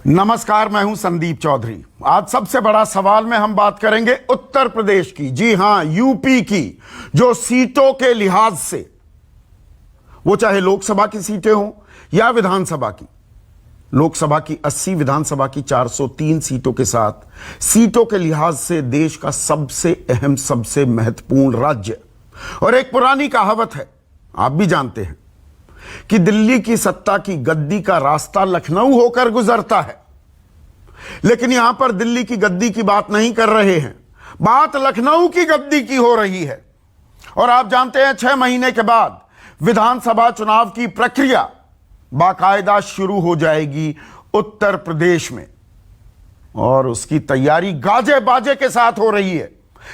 नमस्कार, मैं हूं संदीप चौधरी। आज सबसे बड़ा सवाल में हम बात करेंगे उत्तर प्रदेश की, जी हां यूपी की, जो सीटों के लिहाज से, वो चाहे लोकसभा की सीटें हों या विधानसभा की, लोकसभा की 80, विधानसभा की 403 सीटों के साथ सीटों के लिहाज से देश का सबसे अहम, सबसे महत्वपूर्ण राज्य। और एक पुरानी कहावत है, आप भी जानते हैं, कि दिल्ली की सत्ता की गद्दी का रास्ता लखनऊ होकर गुजरता है। लेकिन यहां पर दिल्ली की गद्दी की बात नहीं कर रहे हैं, बात लखनऊ की गद्दी की हो रही है। और आप जानते हैं 6 महीने के बाद विधानसभा चुनाव की प्रक्रिया बाकायदा शुरू हो जाएगी उत्तर प्रदेश में, और उसकी तैयारी गाजे बाजे के साथ हो रही है।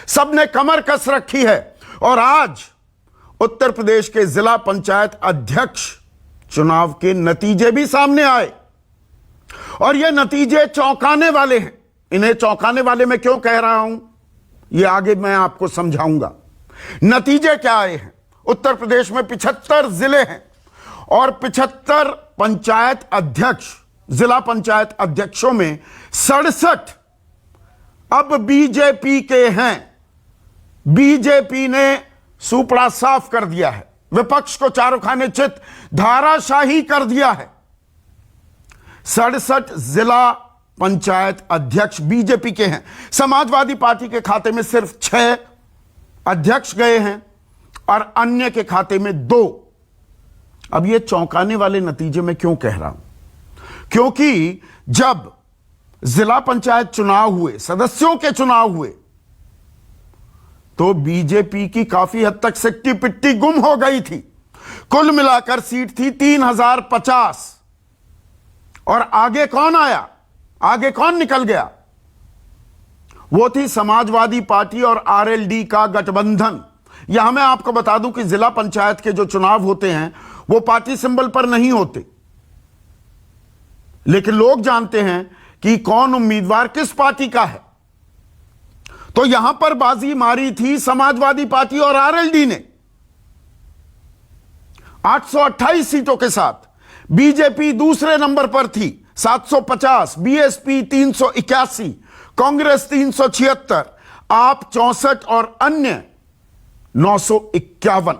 सबने कमर कस रखी है। और आज उत्तर प्रदेश के जिला पंचायत अध्यक्ष चुनाव के नतीजे भी सामने आए, और ये नतीजे चौंकाने वाले हैं। इन्हें चौंकाने वाले मैं क्यों कह रहा हूं, ये आगे मैं आपको समझाऊंगा। नतीजे क्या आए हैं? उत्तर प्रदेश में 75 जिले हैं और 75 पंचायत अध्यक्ष, जिला पंचायत अध्यक्षों में 67 अब बीजेपी के हैं। बीजेपी ने सुपड़ा साफ कर दिया है, विपक्ष को चारों खाने चित धाराशाही कर दिया है। 67 जिला पंचायत अध्यक्ष बीजेपी के हैं। समाजवादी पार्टी के खाते में सिर्फ 6 अध्यक्ष गए हैं और अन्य के खाते में 2। अब ये चौंकाने वाले नतीजे में क्यों कह रहा हूं? क्योंकि जब जिला पंचायत चुनाव हुए, सदस्यों के चुनाव हुए, तो बीजेपी की काफी हद तक सिट्टी पिट्टी गुम हो गई थी। कुल मिलाकर सीट थी 3050, और आगे कौन आया, आगे कौन निकल गया? वो थी समाजवादी पार्टी और आरएलडी का गठबंधन। यहां मैं आपको बता दूं कि जिला पंचायत के जो चुनाव होते हैं वो पार्टी सिंबल पर नहीं होते, लेकिन लोग जानते हैं कि कौन उम्मीदवार किस पार्टी का है। तो यहां पर बाजी मारी थी समाजवादी पार्टी और आरएलडी ने। 828 सीटों के साथ बीजेपी दूसरे नंबर पर थी, 750, बीएसपी 381, कांग्रेस 376, आप 64 और अन्य 951।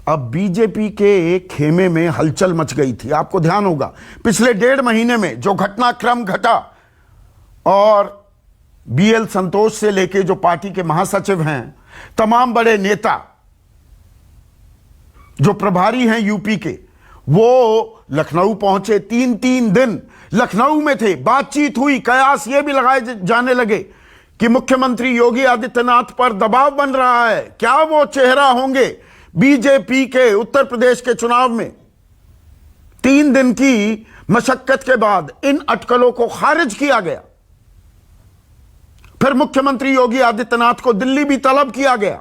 अब बीजेपी के खेमे में हलचल मच गई थी। आपको ध्यान होगा पिछले 1.5 महीने में जो घटनाक्रम घटा, और बीएल संतोष से लेके जो पार्टी के महासचिव हैं, तमाम बड़े नेता जो प्रभारी हैं यूपी के, वो लखनऊ पहुंचे। 3 दिन लखनऊ में थे, बातचीत हुई। कयास ये भी लगाए जाने लगे कि मुख्यमंत्री योगी आदित्यनाथ पर दबाव बन रहा है, क्या वो चेहरा होंगे बीजेपी के उत्तर प्रदेश के चुनाव में। 3 दिन की मशक्कत के बाद इन अटकलों को खारिज किया गया। फिर मुख्यमंत्री योगी आदित्यनाथ को दिल्ली भी तलब किया गया।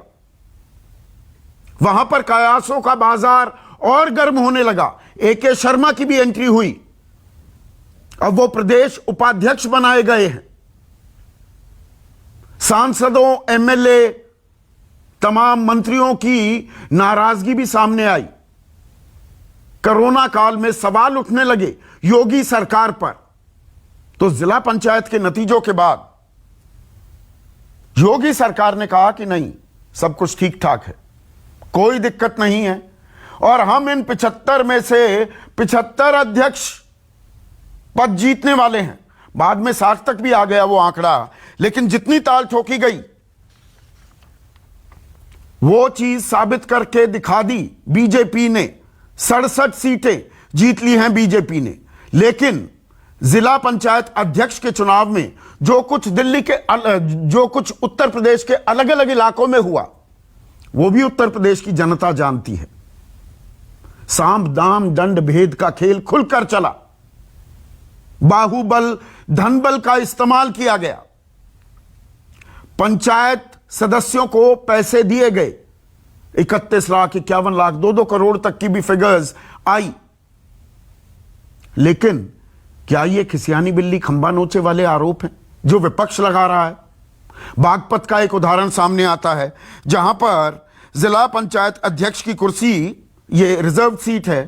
वहां पर कयासों का बाजार और गर्म होने लगा। एके शर्मा की भी एंट्री हुई। अब वो प्रदेश उपाध्यक्ष बनाए गए हैं। सांसदों, एमएलए, तमाम मंत्रियों की नाराजगी भी सामने आई। कोरोना काल में सवाल उठने लगे योगी सरकार पर। तो जिला पंचायत के नतीजों के बाद योगी सरकार ने कहा कि नहीं, सब कुछ ठीक ठाक है, कोई दिक्कत नहीं है, और हम इन 75 में से 75 अध्यक्ष पद जीतने वाले हैं। बाद में 60 तक भी आ गया वो आंकड़ा, लेकिन जितनी ताल ठोकी गई वो चीज साबित करके दिखा दी बीजेपी ने। 67 सीटें जीत ली हैं बीजेपी ने। लेकिन जिला पंचायत अध्यक्ष के चुनाव में जो कुछ दिल्ली के, जो कुछ उत्तर प्रदेश के अलग अलग इलाकों में हुआ, वो भी उत्तर प्रदेश की जनता जानती है। साम दाम दंड भेद का खेल खुलकर चला। बाहुबल, धनबल का इस्तेमाल किया गया। पंचायत सदस्यों को पैसे दिए गए, 31 लाख, 51 लाख, 2-2 करोड़ तक की भी फिगर्स आई। लेकिन क्या ये खिसियानी बिल्ली खंबा नोचे वाले आरोप हैं जो विपक्ष लगा रहा है? बागपत का एक उदाहरण सामने आता है, जहां पर जिला पंचायत अध्यक्ष की कुर्सी, ये रिजर्व सीट है,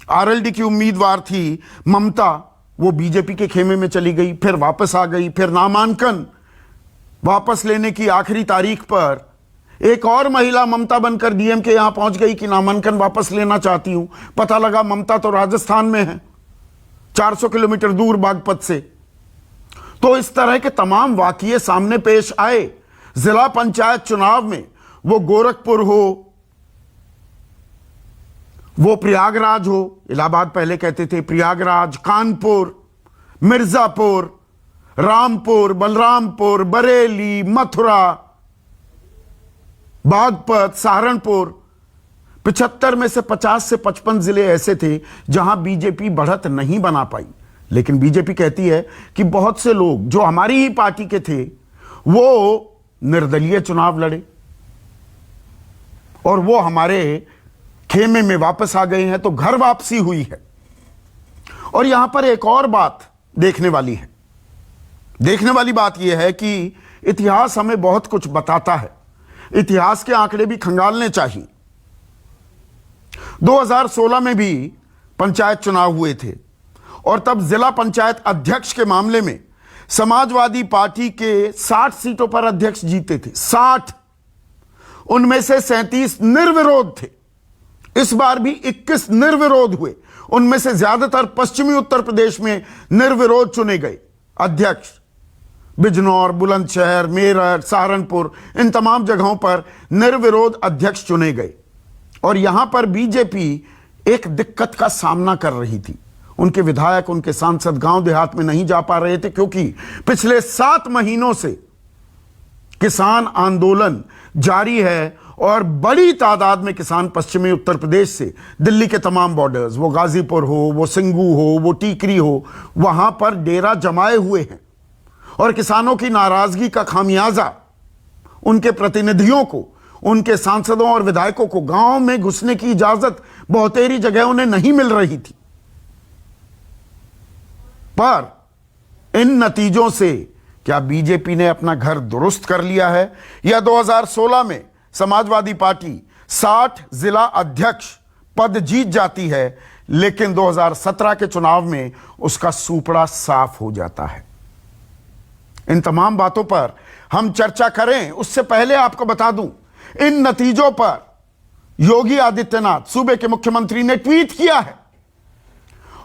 आरएलडी की उम्मीदवार थी ममता, वो बीजेपी के खेमे में चली गई, फिर वापस आ गई, फिर नामांकन वापस लेने की आखिरी तारीख पर एक और महिला ममता बनकर डीएम के यहां पहुंच गई कि नामांकन वापस लेना चाहती हूं। पता लगा ममता तो राजस्थान में है, 400 किलोमीटर दूर बागपत से। तो इस तरह के तमाम वाकये सामने पेश आए। जिला पंचायत चुनाव में वो गोरखपुर हो, वो प्रयागराज हो, इलाहाबाद पहले कहते थे प्रयागराज, कानपुर, मिर्जापुर, रामपुर, बलरामपुर, बरेली, मथुरा, बागपत, सहारनपुर, 75 में से 50 से 55 जिले ऐसे थे जहां बीजेपी बढ़त नहीं बना पाई। लेकिन बीजेपी कहती है कि बहुत से लोग जो हमारी ही पार्टी के थे वो निर्दलीय चुनाव लड़े और वो हमारे खेमे में वापस आ गए हैं, तो घर वापसी हुई है। और यहां पर एक और बात देखने वाली है। देखने वाली बात यह है कि इतिहास हमें बहुत कुछ बताता है। इतिहास के आंकड़े भी खंगालने चाहिए। 2016 में भी पंचायत चुनाव हुए थे और तब जिला पंचायत अध्यक्ष के मामले में समाजवादी पार्टी के 60 सीटों पर अध्यक्ष जीते थे, 60। उनमें से 37 निर्विरोध थे। इस बार भी 21 निर्विरोध हुए। उनमें से ज्यादातर पश्चिमी उत्तर प्रदेश में निर्विरोध चुने गए अध्यक्ष। बिजनौर, बुलंदशहर, मेरठ, सहारनपुर, इन तमाम जगहों पर निर्विरोध अध्यक्ष चुने गए। और यहां पर बीजेपी एक दिक्कत का सामना कर रही थी। उनके विधायक, उनके सांसद गांव देहात में नहीं जा पा रहे थे क्योंकि पिछले 7 महीनों से किसान आंदोलन जारी है और बड़ी तादाद में किसान पश्चिमी उत्तर प्रदेश से दिल्ली के तमाम बॉर्डर्स, वो गाजीपुर हो, वो सिंगू हो, वो टीकरी हो, वहां पर डेरा जमाए हुए हैं। और किसानों की नाराजगी का खामियाजा उनके प्रतिनिधियों को, उनके सांसदों और विधायकों को गांव में घुसने की इजाजत बहुतेरी जगह उन्हें नहीं मिल रही थी। पर इन नतीजों से क्या बीजेपी ने अपना घर दुरुस्त कर लिया है, या 2016 में समाजवादी पार्टी 60 जिला अध्यक्ष पद जीत जाती है लेकिन 2017 के चुनाव में उसका सूपड़ा साफ हो जाता है? इन तमाम बातों पर हम चर्चा करें उससे पहले आपको बता दूं, इन नतीजों पर योगी आदित्यनाथ सूबे के मुख्यमंत्री ने ट्वीट किया है।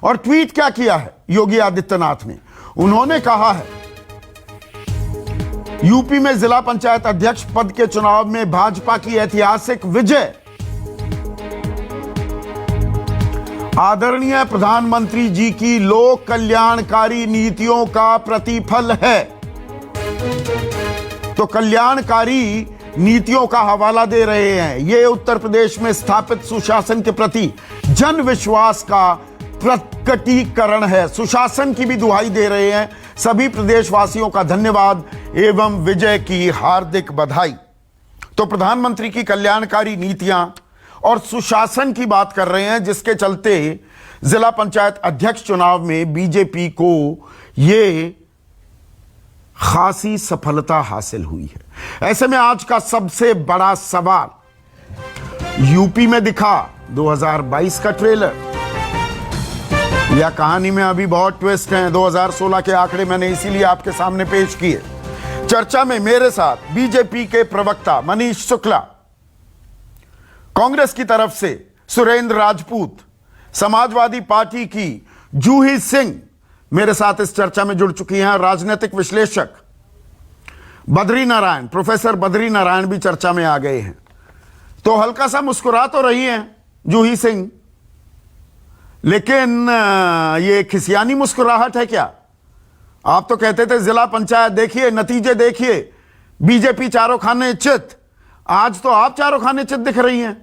और ट्वीट क्या किया है योगी आदित्यनाथ ने? उन्होंने कहा है यूपी में जिला पंचायत अध्यक्ष पद के चुनाव में भाजपा की ऐतिहासिक विजय आदरणीय प्रधानमंत्री जी की लोक कल्याणकारी नीतियों का प्रतिफल है। तो कल्याणकारी नीतियों का हवाला दे रहे हैं। ये उत्तर प्रदेश में स्थापित सुशासन के प्रति जन विश्वास का प्रकटीकरण है। सुशासन की भी दुहाई दे रहे हैं। सभी प्रदेशवासियों का धन्यवाद एवं विजय की हार्दिक बधाई। तो प्रधानमंत्री की कल्याणकारी नीतियां और सुशासन की बात कर रहे हैं, जिसके चलते जिला पंचायत अध्यक्ष चुनाव में बीजेपी को यह खासी सफलता हासिल हुई है। ऐसे में आज का सबसे बड़ा सवाल, यूपी में दिखा 2022 का ट्रेलर, या कहानी में अभी बहुत ट्विस्ट हैं? 2016 के आंकड़े मैंने इसीलिए आपके सामने पेश किए। चर्चा में मेरे साथ बीजेपी के प्रवक्ता मनीष शुक्ला, कांग्रेस की तरफ से सुरेंद्र राजपूत, समाजवादी पार्टी की जूही सिंह मेरे साथ इस चर्चा में जुड़ चुकी हैं। राजनीतिक विश्लेषक बद्री नारायण, प्रोफेसर बद्री नारायण भी चर्चा में आ गए हैं। तो हल्का सा मुस्कुरा तो रही हैं जूही सिंह, लेकिन ये खिसियानी मुस्कुराहट है क्या? आप तो कहते थे जिला पंचायत देखिए, नतीजे देखिए, बीजेपी चारों खाने चित। आज तो आप चारों खाने चित दिख रही हैं।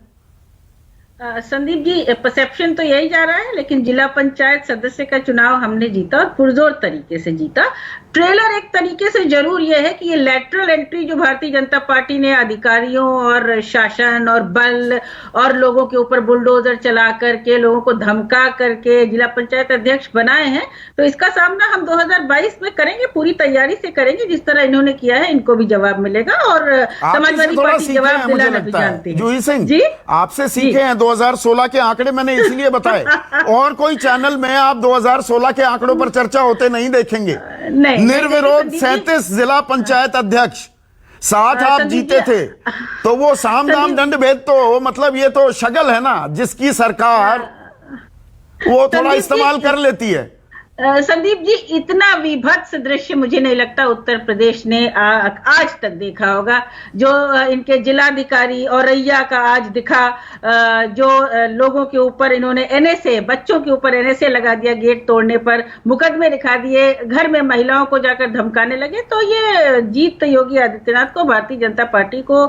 संदीप जी, परसेप्शन तो यही जा रहा है, लेकिन जिला पंचायत सदस्य का चुनाव हमने जीता और पुरजोर तरीके से जीता। ट्रेलर एक तरीके से जरूर यह है कि ये लेटरल एंट्री जो भारतीय जनता पार्टी ने अधिकारियों और शासन और बल और लोगों के ऊपर बुलडोजर चला करके, लोगों को धमका करके जिला पंचायत अध्यक्ष बनाए हैं, तो इसका सामना हम 2022 में करेंगे, पूरी तैयारी से करेंगे। जिस तरह इन्होंने किया है इनको भी जवाब मिलेगा और समाजवादी पार्टी जवाब दिलाना भी जानती है। जूही सिंह जी, आपसे सीखे हैं 2016 के आंकड़े, मैंने इसलिए बताए। और कोई चैनल में आप 2016 के आंकड़ों पर चर्चा होते नहीं देखेंगे। निर्विरोध 37 जिला पंचायत अध्यक्ष, 7 आप जीते थे, तो वो साम दाम दंड भेद तो मतलब ये तो शगल है ना, जिसकी सरकार वो थोड़ा इस्तेमाल कर लेती है। संदीप जी, इतना विभत्स दृश्य मुझे नहीं लगता उत्तर प्रदेश ने आज तक देखा होगा। जो इनके जिलाधिकारी औरैया का आज दिखा, जो लोगों के ऊपर इन्होंने एनएसए, बच्चों के ऊपर एनएसए लगा दिया, गेट तोड़ने पर मुकदमे दिखा दिए, घर में महिलाओं को जाकर धमकाने लगे, तो ये जीत योगी आदित्यनाथ को, भारतीय जनता पार्टी को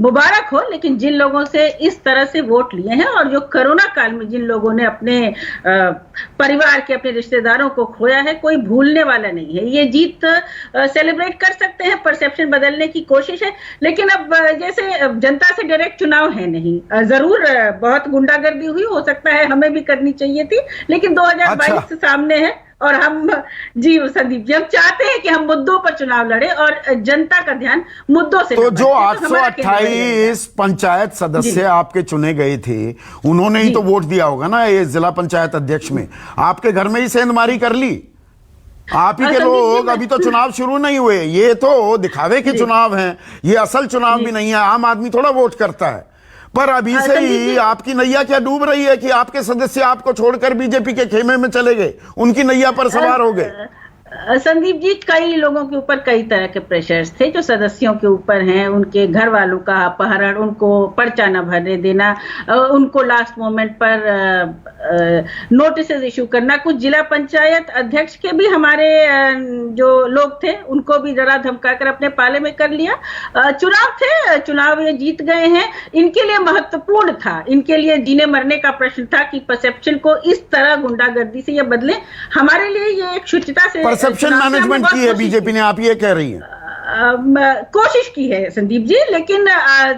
मुबारक हो। लेकिन जिन लोगों से इस तरह से वोट लिए हैं और जो कोरोना काल में जिन लोगों ने अपने परिवार के, अपने रिश्तेदारों को खोया है, कोई भूलने वाला नहीं है। ये जीत सेलिब्रेट कर सकते हैं, परसेप्शन बदलने की कोशिश है, लेकिन अब जैसे जनता से डायरेक्ट चुनाव है नहीं, जरूर बहुत गुंडागर्दी हुई, हो सकता है हमें भी करनी चाहिए थी, लेकिन 2022 सामने है और हम जी संदीप जी, हम चाहते हैं कि हम मुद्दों पर चुनाव लड़े और जनता का ध्यान मुद्दों से। तो जो 828 पंचायत सदस्य आपके चुने गए थे, उन्होंने ही तो वोट दिया होगा ना ये जिला पंचायत अध्यक्ष में। आपके घर में ही सेंधमारी कर ली आप ही के लोग। अभी तो चुनाव शुरू नहीं हुए, ये तो दिखावे के चुनाव हैं, ये असल चुनाव भी नहीं है। आम आदमी थोड़ा वोट करता है, पर अभी से ही आपकी नैया क्या डूब रही है कि आपके सदस्य आपको छोड़कर बीजेपी के खेमे में चले गए, उनकी नैया पर सवार हो गए। संदीप जी, कई लोगों के ऊपर कई तरह के प्रेशर्स थे जो सदस्यों के ऊपर हैं, उनके घर वालों का अपहरण, उनको पर्चा न भरने देना, उनको लास्ट मोमेंट पर नोटिस इशू करना, कुछ जिला पंचायत अध्यक्ष के भी हमारे जो लोग थे उनको भी जरा धमकाकर अपने पाले में कर लिया। चुनाव थे, चुनाव ये जीत गए हैं, इनके लिए महत्वपूर्ण था, इनके लिए जीने मरने का प्रश्न था कि परसेप्शन को इस तरह गुंडागर्दी से ये बदले। हमारे लिए ये एक शुचिता से परसेप्शन मैनेजमेंट की है बीजेपी ने, आप ये कह रही हैं? कोशिश की है संदीप जी, लेकिन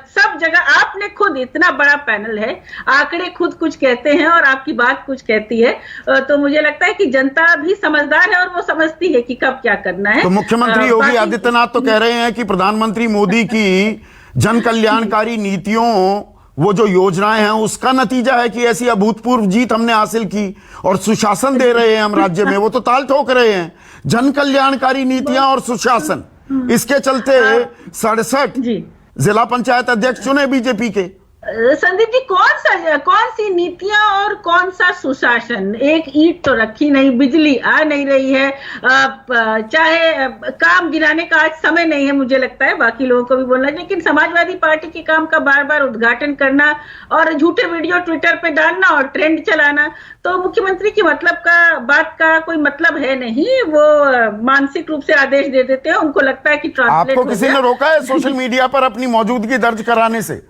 सब जगह आपने खुद, इतना बड़ा पैनल है, आंकड़े खुद कुछ कहते हैं और आपकी बात कुछ कहती है, तो मुझे लगता है कि जनता भी समझदार है और वो समझती है कि कब क्या करना है। तो मुख्यमंत्री योगी आदित्यनाथ तो कह रहे हैं कि प्रधानमंत्री मोदी की जन कल्याणकारी नीतियों, वो जो योजनाएं हैं, उसका नतीजा है कि ऐसी अभूतपूर्व जीत हमने हासिल की और सुशासन दे रहे हैं हम राज्य में। वो तो ताल ठोक रहे हैं, जन कल्याणकारी नीतियां और सुशासन, इसके चलते 67 जिला पंचायत अध्यक्ष चुने बीजेपी के। संदीप जी, कौन सी नीतियां और कौन सा सुशासन? एक ईंट तो रखी नहीं, बिजली आ नहीं रही है, चाहे काम गिराने का आज समय नहीं है मुझे लगता है, बाकी लोगों को भी बोलना है, लेकिन समाजवादी पार्टी के काम का बार बार उद्घाटन करना और झूठे वीडियो ट्विटर पे डालना और ट्रेंड चलाना, तो मुख्यमंत्री की बात का कोई मतलब है नहीं। वो मानसिक रूप से आदेश दे देते हैं, उनको लगता है कि ट्रांसलेट आपको किसी ने रोका है सोशल मीडिया पर अपनी मौजूदगी दर्ज कराने से?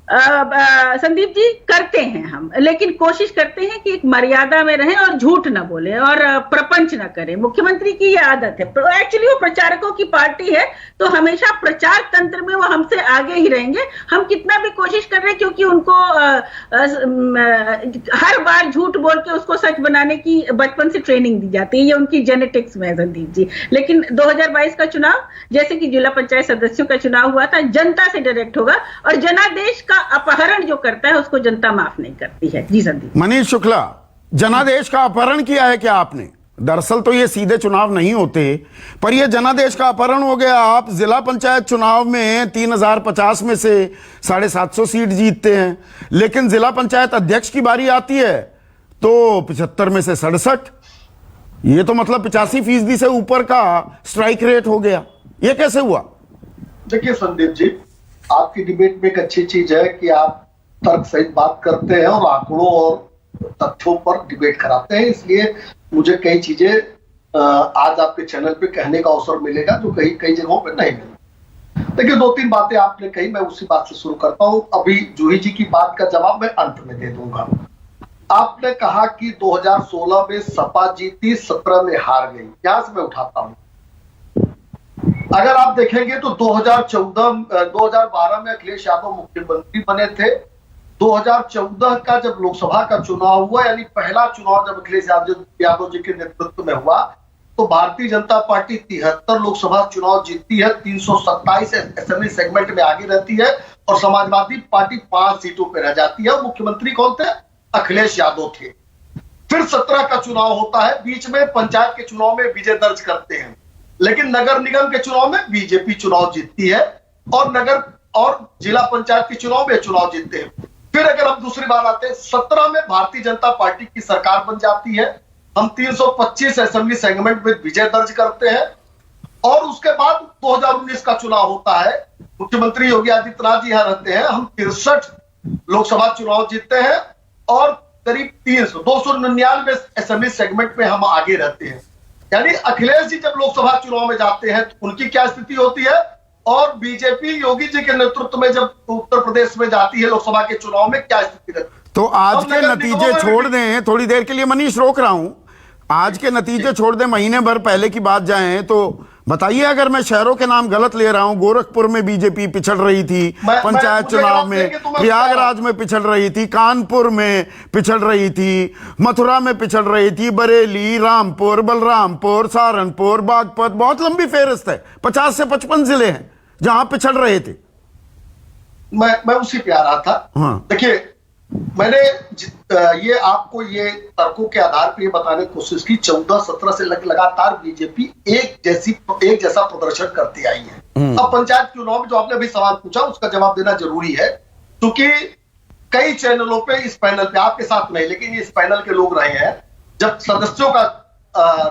संदीप जी, करते हैं हम, लेकिन कोशिश करते हैं कि एक मर्यादा में रहें और झूठ ना बोले और प्रपंच ना करें। मुख्यमंत्री की ये आदत है, एक्चुअली वो प्रचारकों की पार्टी है, तो हमेशा प्रचार तंत्र में वो हमसे आगे ही रहेंगे। हम कितना भी कोशिश कर रहे हैं, क्योंकि उनको हर बार झूठ बोल के उसको सच बनाने की बचपन से ट्रेनिंग दी जाती है, ये उनकी जेनेटिक्स में है संदीप जी। लेकिन 2022 का चुनाव, जैसे कि जिला पंचायत सदस्यों का चुनाव हुआ था, जनता से डायरेक्ट होगा और जनादेश का अपहरण जो करता है उसको जनता माफ नहीं करती है। जी संदीप। मनीष शुक्ला, जनादेश का अपहरण किया है क्या आपने? दरअसल तो ये सीधे चुनाव नहीं होते, पर ये जनादेश का अपहरण हो गया। आप जिला पंचायत चुनाव में 3050 में से 750 सीट जीतते हैं, लेकिन जिला पंचायत अध्यक्ष की बारी आती है तो 75 में से 67, ये तो मतलब 85% से ऊपर का स्ट्राइक रेट हो गया। ये कैसे हुआ? देखिए संदीप जी, आपकी डिबेट में एक अच्छी चीज है कि आप तर्क सहित बात करते हैं और आंकड़ों और तथ्यों पर डिबेट कराते हैं, इसलिए मुझे कई चीजें आज आपके चैनल पे कहने का अवसर मिलेगा जो कई जगहों पे नहीं मिला। देखिए, 2-3 बातें आपने कही, मैं उसी बात से शुरू करता हूं। अभी जूही जी की बात का जवाब मैं अंत में दे दूंगा। आपने कहा कि 2016 में सपा जीती, 17 में हार गई। यहां से मैं उठाता हूं, अगर आप देखेंगे तो 2012 में अखिलेश यादव मुख्यमंत्री बने थे। 2014 का जब लोकसभा का चुनाव हुआ, यानी पहला चुनाव जब अखिलेश यादव जी के नेतृत्व में हुआ, तो भारतीय जनता पार्टी 73 लोकसभा चुनाव जीतती है, 327 असेंबली सेगमेंट में आगे रहती है, और समाजवादी पार्टी 5 सीटों पर रह जाती है। मुख्यमंत्री कौन थे? अखिलेश यादव थे। फिर 17 का चुनाव होता है, बीच में पंचायत के चुनाव में विजय दर्ज करते हैं, लेकिन नगर निगम के चुनाव में बीजेपी चुनाव जीतती है, और नगर और जिला पंचायत के चुनाव में चुनाव जीतते हैं। फिर अगर हम दूसरी बार आते हैं, 17 में भारतीय जनता पार्टी की सरकार बन जाती है, हम 325 असेंबली सेगमेंट में विजय दर्ज करते हैं, और उसके बाद 2019 का चुनाव होता है, मुख्यमंत्री योगी आदित्यनाथ जी यहां रहते हैं, हम 63 लोकसभा चुनाव जीतते हैं, और करीब 299 असेंबली सेगमेंट में हम आगे रहते हैं। यानी अखिलेश जी जब लोकसभा चुनाव में जाते हैं तो उनकी क्या स्थिति होती है, और बीजेपी योगी जी के नेतृत्व में जब उत्तर प्रदेश में जाती है लोकसभा के चुनाव में क्या स्थिति रहती है। तो आज के नतीजे छोड़ दें, थोड़ी देर के लिए मनीष रोक रहा हूं, आज के नतीजे छोड़ दें, महीने भर पहले की बात जाएं तो बताइए, अगर मैं शहरों के नाम गलत ले रहा हूं, गोरखपुर में बीजेपी पिछड़ रही थी पंचायत चुनाव में, प्रयागराज में पिछड़ रही थी, कानपुर में पिछड़ रही थी, मथुरा में पिछड़ रही थी, बरेली, रामपुर, बलरामपुर, सहारनपुर, बागपत, बहुत लंबी फेहरिस्त है, 50 से 55 जिले हैं जहां पिछड़ रहे थे। मैं उसी पे आ रहा था। हाँ। देखिए, मैंने ये आपको ये तर्कों के आधार पर ये बताने की कोशिश की, 14-17 से लगातार बीजेपी एक जैसा प्रदर्शन करती आई है। अब पंचायत चुनाव में जो आपने अभी सवाल पूछा उसका जवाब देना जरूरी है, क्योंकि कई चैनलों पे, इस पैनल पे, आपके साथ नहीं लेकिन इस पैनल के लोग रहे हैं, जब सदस्यों का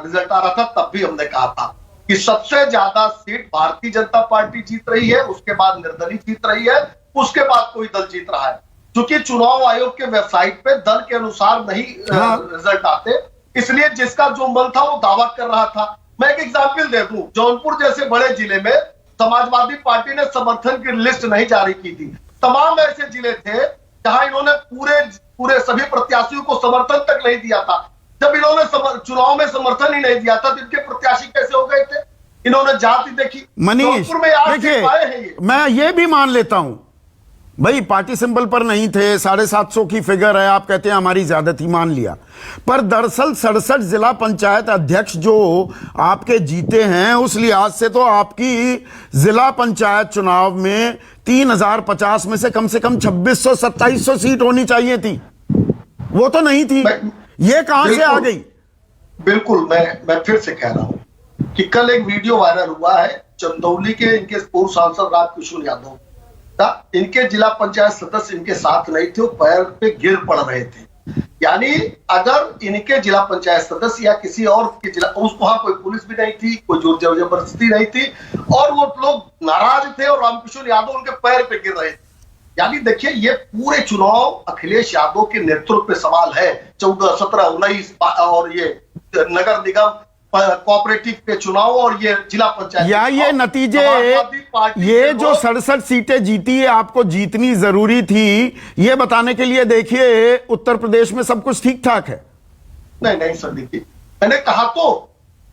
रिजल्ट आ रहा था तब भी हमने कहा था कि सबसे ज्यादा सीट भारतीय जनता पार्टी जीत रही है, उसके बाद निर्दलीय जीत रही है, उसके बाद कोई दल जीत रहा है। क्योंकि चुनाव आयोग के वेबसाइट पे दल के अनुसार नहीं रिजल्ट आते, इसलिए जिसका जो मन था वो दावा कर रहा था। मैं एक एग्जाम्पल दे दूं, जौनपुर जैसे बड़े जिले में समाजवादी पार्टी ने समर्थन की लिस्ट नहीं जारी की थी। तमाम ऐसे जिले थे जहां इन्होंने पूरे सभी प्रत्याशियों को समर्थन तक नहीं दिया था। जब इन्होंने चुनाव में समर्थन ही नहीं दिया था तो इनके प्रत्याशी कैसे हो गए थे? इन्होंने जाति देखी। मनीष देखिए, मैं ये भी मान लेता हूं भाई, पार्टी सिंबल पर नहीं थे, 750 की फिगर है, आप कहते हैं हमारी ज्यादती, मान लिया, पर दरअसल 67 जिला पंचायत अध्यक्ष जो आपके जीते हैं, उस लिहाज से तो आपकी जिला पंचायत चुनाव में 3050 में से कम 2600-2700 सीट होनी चाहिए थी, वो तो नहीं थी। ये कहां से आ गई? बिल्कुल, मैं फिर से कह रहा हूं कि कल एक वीडियो वायरल हुआ है चंदौली के, इनके पूर्व सांसद रामकिशोर यादव, इनके जिला पंचायत सदस्य इनके साथ नहीं थे, वो पैर पे गिर पड़ रहे थे। यानी अगर इनके जिला पंचायत सदस्य या किसी और के जिला, वहां कोई पुलिस भी नहीं थी, कोई जोर जबरदस्ती नहीं थी, और वो लोग नाराज थे और रामकिशोर यादव उनके पैर पे गिर रहे थे। यानी देखिए, ये पूरे चुनाव अखिलेश यादव के नेतृत्व पे सवाल है। 14, 17, 19 और ये नगर निगम, कोऑपरेटिव के चुनाव और ये जिला पंचायत, या ये नतीजे, ये जो 67 सीटें जीती है, आपको जीतनी जरूरी थी, ये बताने के लिए देखिए उत्तर प्रदेश में सब कुछ ठीक ठाक है। नहीं सर, देखिए, मैंने कहा तो,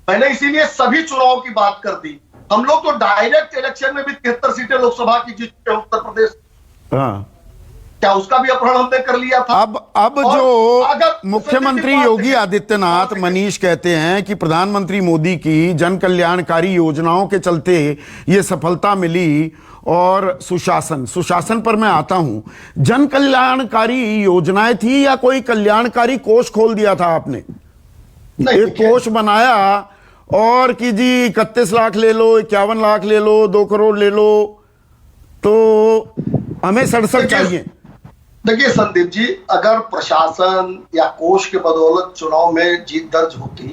मैंने इसीलिए सभी चुनाव की बात कर दी। हम लोग तो डायरेक्ट इलेक्शन में भी 73 सीटें लोकसभा की जीत चुके उत्तर प्रदेश। हाँ, क्या उसका भी अपहरण हमने कर लिया था? अब जो मुख्यमंत्री योगी आदित्यनाथ, मनीष कहते हैं कि प्रधानमंत्री मोदी की जन कल्याणकारी योजनाओं के चलते ये सफलता मिली, और सुशासन पर मैं आता हूं, जन कल्याणकारी योजनाएं थी या कोई कल्याणकारी कोष खोल दिया था आपने? एक कोष बनाया और कि जी 31 लाख ले लो, 51 लाख ले लो, 2 करोड़ ले लो, तो हमें 67 चाहिए। देखिए संदीप जी, अगर प्रशासन या कोष के बदौलत चुनाव में जीत दर्ज होती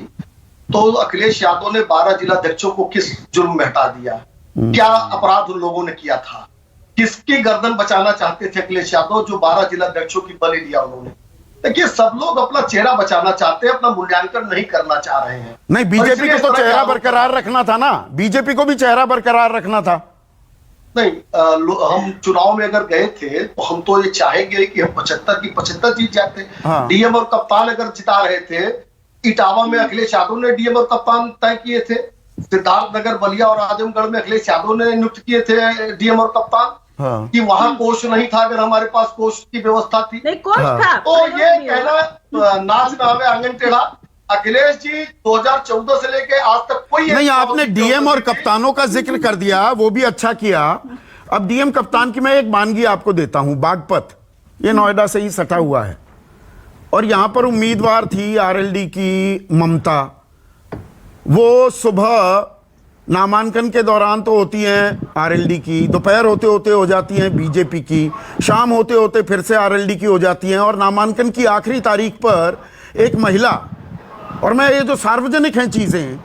तो अखिलेश यादव ने 12 जिलाध्यक्षों को किस जुर्म में हटा दिया? क्या अपराध उन लोगों ने किया था? किसकी गर्दन बचाना चाहते थे अखिलेश यादव जो 12 जिलाध्यक्षों की बलि दिया उन्होंने? देखिए, सब लोग अपना चेहरा बचाना चाहते हैं, अपना मूल्यांकन नहीं करना चाह रहे हैं। नहीं, बीजेपी को तो चेहरा बरकरार रखना था ना, बीजेपी को भी चेहरा बरकरार रखना था। नहीं, हम चुनाव में अगर गए थे तो हम तो ये चाहेंगे कि हम 75 की 75 जीत जाते। हाँ। डीएम और कप्तान अगर जिता रहे थे, इटावा में अखिलेश यादव ने डीएम और कप्तान तय किए थे, सिद्धार्थनगर, बलिया और आजमगढ़ में अखिलेश यादव ने नियुक्त किए थे डीएम और कप्तान। हाँ। कि वहां कोष नहीं था, अगर हमारे पास कोष की व्यवस्था थी। नहीं, कोष था। तो ये कहना नाच ना आवे आंगन टेढ़ा। अखिलेश जी 2014 से लेके आज तक कोई नहीं, आपने डीएम और कप्तानों का जिक्र कर दिया, वो भी अच्छा किया। अब डीएम कप्तान की मैं एक मानगी आपको देता हूं। बागपत, ये नोएडा से ही सटा हुआ है, और यहां पर उम्मीदवार थी आरएलडी की ममता। वो सुबह नामांकन के दौरान तो होती हैं आरएलडी की, दोपहर होते होते हो जाती हैं बीजेपी की, शाम होते होते फिर से आरएलडी की हो जाती हैं, और नामांकन की आखिरी तारीख पर एक महिला, और मैं ये जो सार्वजनिक हैं चीजें,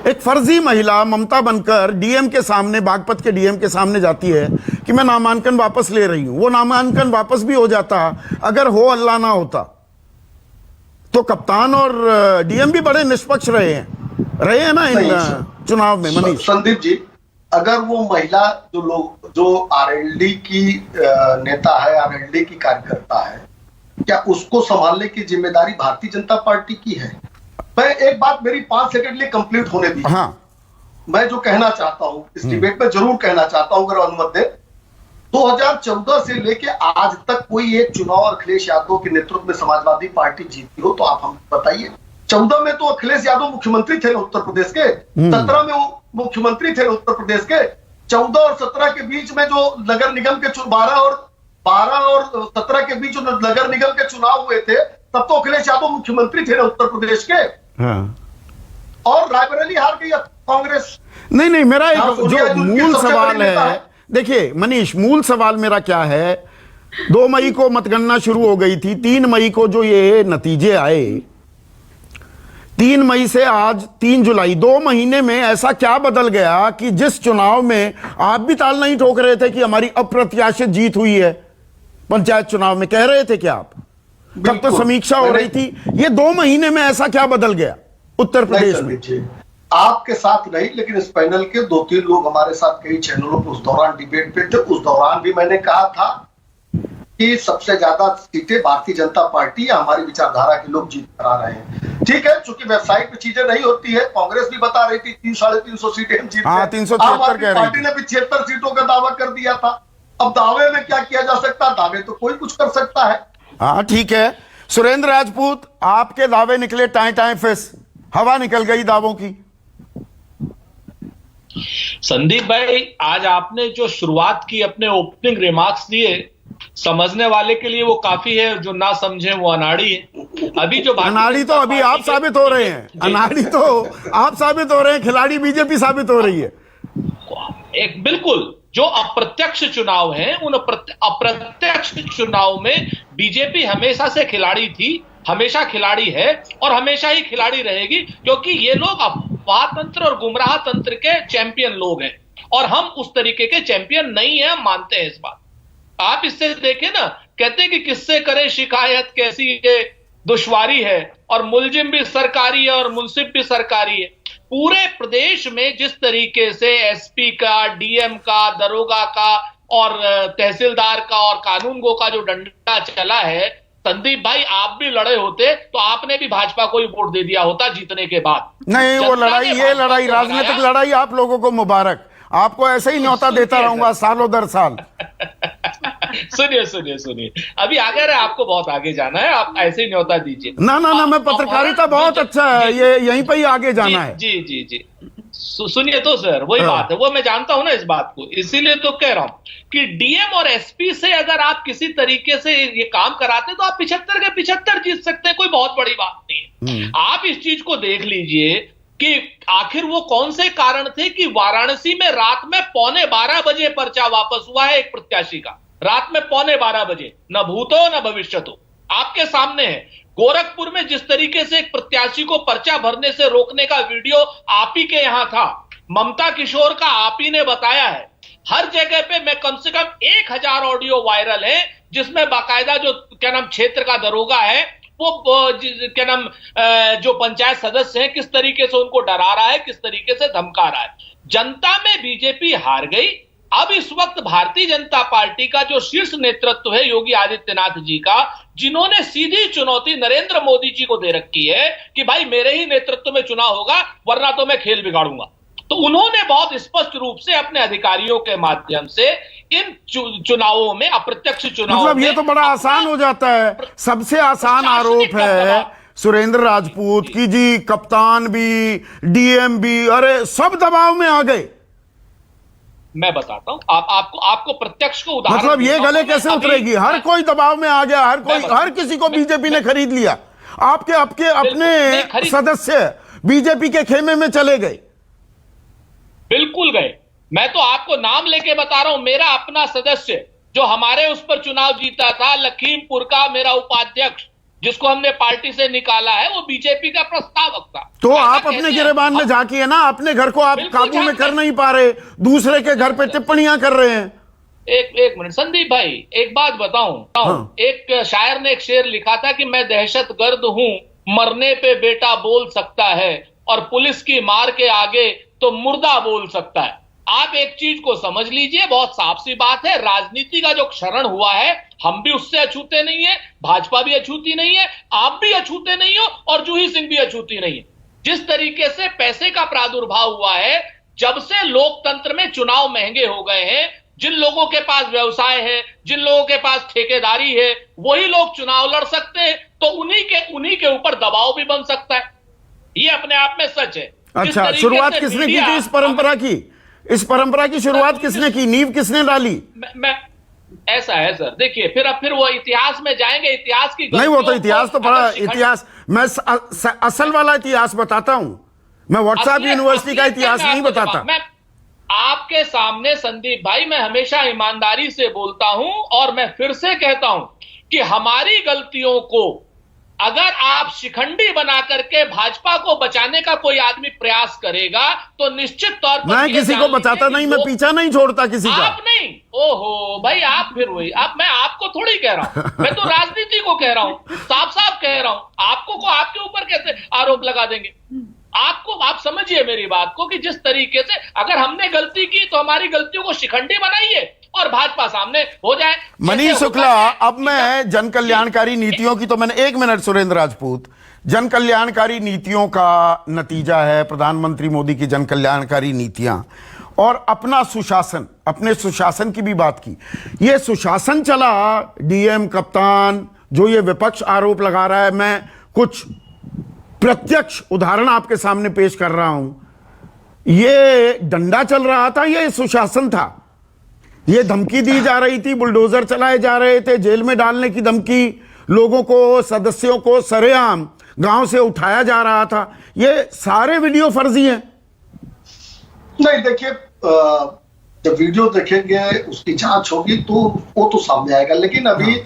एक फर्जी महिला ममता बनकर डीएम के सामने, बागपत के डीएम के सामने जाती है कि मैं नामांकन वापस ले रही हूं। वो नामांकन वापस भी हो जाता अगर हो अल्लाह ना होता। तो कप्तान और डीएम भी बड़े निष्पक्ष रहे हैं ना इन चुनाव में। मनीष, संदीप जी, अगर वो महिला जो आरएलडी की नेता है, आरएलडी की कार्यकर्ता है, क्या उसको संभालने की जिम्मेदारी भारतीय जनता पार्टी की है? मैं एक बात, मेरी 5 सेकंड लिए कंप्लीट होने दी। हाँ, मैं जो कहना चाहता हूं इस डिबेट में जरूर कहना चाहता हूं, अगर अनुमत दे। 2014 से लेके आज तक कोई एक चुनाव अखिलेश यादव के नेतृत्व में समाजवादी पार्टी जीती हो तो आप हम बताइए। 14 में तो अखिलेश यादव मुख्यमंत्री थे उत्तर प्रदेश के, 17 में वो मुख्यमंत्री थे उत्तर प्रदेश के, 14 और 17 के बीच में जो नगर निगम के 12 और 17 के बीच जो नगर निगम के चुनाव हुए थे, तब तो अखिलेश यादव मुख्यमंत्री थे उत्तर प्रदेश के। हाँ। और रायबरेली हार गई कांग्रेस। नहीं, मेरा एक जो मूल सवाल है, देखिए मनीष, मूल सवाल मेरा क्या है, 2 मई को मतगणना शुरू हो गई थी, 3 मई को जो ये नतीजे आए, 3 मई से आज 3 जुलाई, 2 महीने में ऐसा क्या बदल गया कि जिस चुनाव में आप भी ताल नहीं ठोक रहे थे कि हमारी अप्रत्याशित जीत हुई है, पंचायत चुनाव में कह रहे थे क्या आप? तब तो समीक्षा हो रही थी। ये 2 महीने में ऐसा क्या बदल गया उत्तर प्रदेश में? आपके साथ नहीं, लेकिन इस पैनल के 2-3 लोग हमारे साथ कई चैनलों पर उस दौरान डिबेट पे थे। उस दौरान भी मैंने कहा था कि सबसे ज्यादा सीटें भारतीय जनता पार्टी या हमारी विचारधारा के लोग जीत कर आ रहे हैं। ठीक है, चूंकि वेबसाइट पे चीजें नहीं होती है, कांग्रेस भी बता रही थी 300-350 सीटें हम जीत गए। 373 कह रही पार्टी ने भी 76 सीटों का दावा कर दिया था। अब दावे में क्या किया जा सकता है? दावे तो कोई कुछ कर सकता है। हाँ, ठीक है। सुरेंद्र राजपूत, आपके दावे निकले टाएं फिस, हवा निकल गई दावों की। संदीप भाई, आज आपने जो शुरुआत की, अपने ओपनिंग रिमार्क्स दिए, समझने वाले के लिए वो काफी है, जो ना समझे वो अनाड़ी है। अभी जो अनाड़ी तो अभी आप साबित हो रहे हैं, अनाड़ी तो आप साबित हो रहे हैं, खिलाड़ी बीजेपी साबित हो रही है। एक बिल्कुल जो अप्रत्यक्ष चुनाव हैं, उन अप्रत्यक्ष चुनाव में बीजेपी हमेशा से खिलाड़ी थी, हमेशा खिलाड़ी है और हमेशा ही खिलाड़ी रहेगी, क्योंकि ये लोग अफवाह तंत्र और गुमराह तंत्र के चैंपियन लोग हैं, और हम उस तरीके के चैंपियन नहीं है, हम मानते हैं इस बात। आप इससे देखें ना, कहते हैं कि किससे करें शिकायत, कैसी ये दुश्वारी है, और मुलजिम भी सरकारी है और मुंसिफ भी सरकारी है। पूरे प्रदेश में जिस तरीके से एसपी का, डीएम का, दरोगा का और तहसीलदार का और कानूनगो का जो डंडा चला है, संदीप भाई आप भी लड़े होते तो आपने भी भाजपा को ही वोट दे दिया होता जीतने के बाद। नहीं, वो लड़ाई, ये लड़ाई, राजनीतिक लड़ाई, आप लोगों को मुबारक, आपको ऐसे ही न्योता देता रहूंगा सालों दर साल। सुनिए, अभी आगे रहे, आपको बहुत आगे जाना है, आप ऐसे ही न्योता दीजिए। ना, मैं पत्रकारिता बहुत अच्छा है, ये यहीं पे ही आगे जाना है। जी। सुनिए तो सर, वही बात है, वो मैं जानता हूं ना इस बात को, इसीलिए तो कह रहा हूं कि डीएम और एसपी से अगर आप किसी तरीके से ये काम कराते तो आप 75 के 75 जीत सकते हैं, कोई बहुत बड़ी बात नहीं है। आप इस चीज को देख लीजिए कि आखिर वो कौन से कारण थे कि वाराणसी में रात में 11:15 बजे पर्चा वापस हुआ है एक प्रत्याशी का, रात में 11:15 बजे, न भूतो न भविष्यतो, आपके सामने है। गोरखपुर में जिस तरीके से एक प्रत्याशी को पर्चा भरने से रोकने का वीडियो आप ही के यहां था, ममता किशोर का आप ही ने बताया है। हर जगह पे मैं कम से कम 1000 ऑडियो वायरल है, जिसमें बाकायदा जो क्या नाम क्षेत्र का दरोगा है, वो क्या नाम जो पंचायत सदस्य हैं, किस तरीके से उनको डरा रहा है, किस तरीके से धमका रहा है। जनता में बीजेपी हार गई। अब इस वक्त भारतीय जनता पार्टी का जो शीर्ष नेतृत्व है योगी आदित्यनाथ जी का, जिन्होंने सीधी चुनौती नरेंद्र मोदी जी को दे रखी है कि भाई मेरे ही नेतृत्व में चुनाव होगा, वरना तो मैं खेल बिगाड़ूंगा। तो उन्होंने बहुत स्पष्ट रूप से अपने अधिकारियों के माध्यम से इन चुनावों में, अप्रत्यक्ष चुनाव, मतलब ये तो बड़ा आसान हो जाता है। सबसे आसान आरोप है सुरेंद्र राजपूत की जी, कप्तान भी, डीएम भी, अरे सब दबाव में आ गए। मैं बताता हूं आपको प्रत्यक्ष को उदाहरण, मतलब ये गले कैसे उतरेगी? हर कोई दबाव में आ गया, हर किसी को बीजेपी ने खरीद लिया। आपके अपने सदस्य बीजेपी के खेमे में चले गए। बिल्कुल गए। मैं तो आपको नाम लेके बता रहा हूं। मेरा अपना सदस्य जो हमारे उस पर चुनाव जीता था, लखीमपुर का मेरा उपाध्यक्ष, जिसको हमने पार्टी से निकाला है, वो बीजेपी का प्रस्तावक था। तो आप अपने गिरेबान में झांकी है ना, अपने घर को आप काबू में कर नहीं पा रहे, दूसरे के घर पे टिप्पणियां कर रहे हैं। एक मिनट संदीप भाई, एक बात बताऊं। हाँ। एक शायर ने एक शेर लिखा था कि मैं दहशतगर्द हूं, मरने पे बेटा बोल सकता है, और पुलिस की मार के आगे तो मुर्दा बोल सकता है। आप एक चीज को समझ लीजिए, बहुत साफ सी बात है, राजनीति का जो क्षरण हुआ है, हम भी उससे अछूते नहीं है, भाजपा भी अछूती नहीं है, आप भी अछूते नहीं हो, और जूही सिंह भी अछूती नहीं है। जिस तरीके से पैसे का प्रादुर्भाव हुआ है, जब से लोकतंत्र में चुनाव महंगे हो गए हैं, जिन लोगों के पास व्यवसाय है, जिन लोगों के पास ठेकेदारी है, वही लोग चुनाव लड़ सकते हैं, तो उन्हीं के ऊपर दबाव भी बन सकता है। ये अपने आप में सच है। अच्छा, शुरुआत किसने की थी इस परंपरा की? इस परंपरा की शुरुआत किसने की? नींव किसने डाली? मैं ऐसा है सर, देखिए, फिर वो इतिहास में जाएंगे, इतिहास की नहीं, वो तो इतिहास तो बड़ा इतिहास, मैं असल वाला इतिहास बताता हूं, मैं व्हाट्सएप यूनिवर्सिटी का इतिहास नहीं बताता। मैं आपके सामने संदीप भाई, मैं हमेशा ईमानदारी से बोलता हूं, और मैं फिर से कहता हूं कि हमारी गलतियों को अगर आप शिखंडी बना करके भाजपा को बचाने का कोई आदमी प्रयास करेगा, तो निश्चित तौर पर मैं किसी को बचाता नहीं, मैं पीछा नहीं छोड़ता किसी का। आप नहीं, ओहो भाई, आप फिर वही, मैं आपको थोड़ी कह रहा हूं, मैं तो राजनीति को कह रहा हूं, साफ साफ कह रहा हूं। आपको आपके ऊपर कैसे आरोप लगा देंगे? आप समझिए मेरी बात को कि जिस तरीके से अगर हमने गलती की, तो हमारी गलतियों को शिखंडी बनाइए और भाजपा सामने हो जाए। मनीष शुक्ला, अब मैं जन कल्याणकारी नीतियों की, तो मैंने 1 मिनट सुरेंद्र राजपूत, जन कल्याणकारी नीतियों का नतीजा है प्रधानमंत्री मोदी की जन कल्याणकारी नीतियां, और अपना सुशासन, अपने सुशासन की भी बात की। ये सुशासन चला, डीएम, कप्तान, जो ये विपक्ष आरोप लगा रहा है, मैं कुछ प्रत्यक्ष उदाहरण आपके सामने पेश कर रहा हूं। ये डंडा चल रहा था, ये सुशासन था। ये धमकी दी जा रही थी, बुलडोजर चलाए जा रहे थे, जेल में डालने की धमकी, लोगों को, सदस्यों को सरेआम गांव से उठाया जा रहा था। ये सारे वीडियो फर्जी हैं। नहीं, देखिए, जब वीडियो देखेंगे, उसकी जांच होगी, तो वो तो सामने आएगा। लेकिन अभी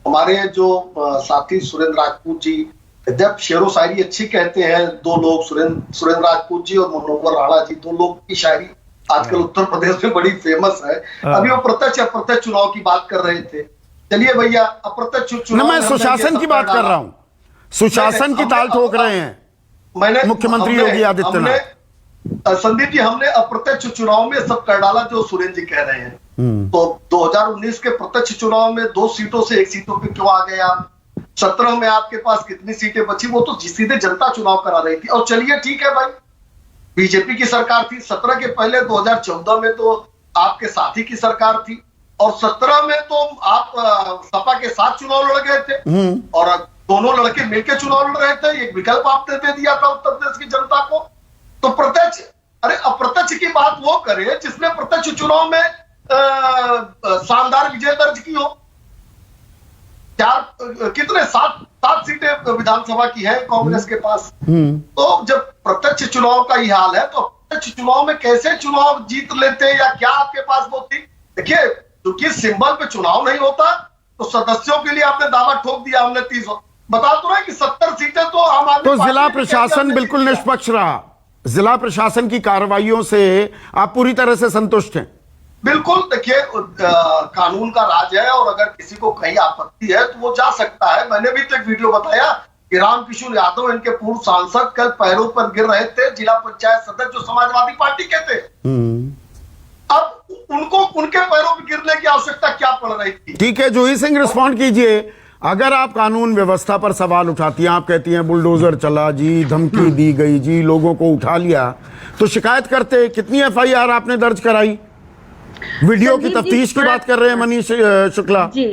हमारे जो साथी सुरेंद्र राजपूत जी, जब शेरो शायरी अच्छी कहते हैं, दो लोग, सुरेंद्र राजपूत जी और मनोहर राणा जी, दो लोग की शायरी आजकल उत्तर प्रदेश में बड़ी फेमस है। अभी वो प्रत्यक्ष अप्रत्यक्ष चुनाव की बात कर रहे थे। चलिए भैया, अप्रत्यक्ष चुनाव, मैं सुशासन की बात कर रहा हूं। सुशासन की ताल ठोक रहे हैं मैंने मुख्यमंत्री योगी आदित्यनाथ। संदीप जी, हमने अप्रत्यक्ष चुनाव में सब कर डाला जो सुरेंद्र जी कह रहे हैं। तो 2019 के प्रत्यक्ष चुनाव में 2 सीटों से 1 सीटों पे क्यों आ गए आप? 17 में आपके पास कितनी सीटें बची? वो तो सीधे जनता चुनाव करा रही थी। और चलिए ठीक है भाई, बीजेपी की सरकार थी। 17 के पहले 2014 में तो आपके साथी की सरकार थी, और 17 में तो आप सपा के साथ चुनाव लड़ गए थे, और दोनों लड़के मिलकर चुनाव लड़ रहे थे। एक विकल्प आपने दे दिया था उत्तर प्रदेश की जनता को। तो प्रत्यक्ष, अरे अप्रत्यक्ष की बात वो करे जिसने प्रत्यक्ष चुनाव में शानदार विजय दर्ज की हो। 7 सीटें विधानसभा की है कांग्रेस के पास। तो जब प्रत्यक्ष चुनाव का ही हाल है, तो प्रत्यक्ष चुनाव में कैसे चुनाव जीत लेते, या क्या आपके पास वो थी? देखिए, क्योंकि सिंबल पे चुनाव नहीं होता, तो सदस्यों के लिए आपने दावा ठोक दिया, हमने 30 बता तो रहा कि 70 सीटें तो आम आदमी। तो जिला प्रशासन बिल्कुल निष्पक्ष रहा। जिला प्रशासन की कार्रवाइयों से आप पूरी तरह से संतुष्ट हैं? बिल्कुल। देखिए, कानून का राज है, और अगर किसी को कहीं आपत्ति है तो वो जा सकता है। मैंने भी तो एक वीडियो बताया कि रामकिशोर यादव, इनके पूर्व सांसद, कल पैरों पर गिर रहे थे, जिला पंचायत सदस्य जो समाजवादी पार्टी के थे। अब उनको उनके पैरों पर गिरने की आवश्यकता क्या पड़ रही थी? ठीक है, जूही सिंह रिस्पॉन्ड कीजिए। अगर आप कानून व्यवस्था पर सवाल उठाती हैं, आप कहती हैं बुलडोजर चला जी, धमकी दी गई जी, लोगों को उठा लिया, तो शिकायत करते। कितनी एफआईआर आपने दर्ज कराई? वीडियो की तफ्तीश की बात कर रहे हैं मनीष शुक्ला जी।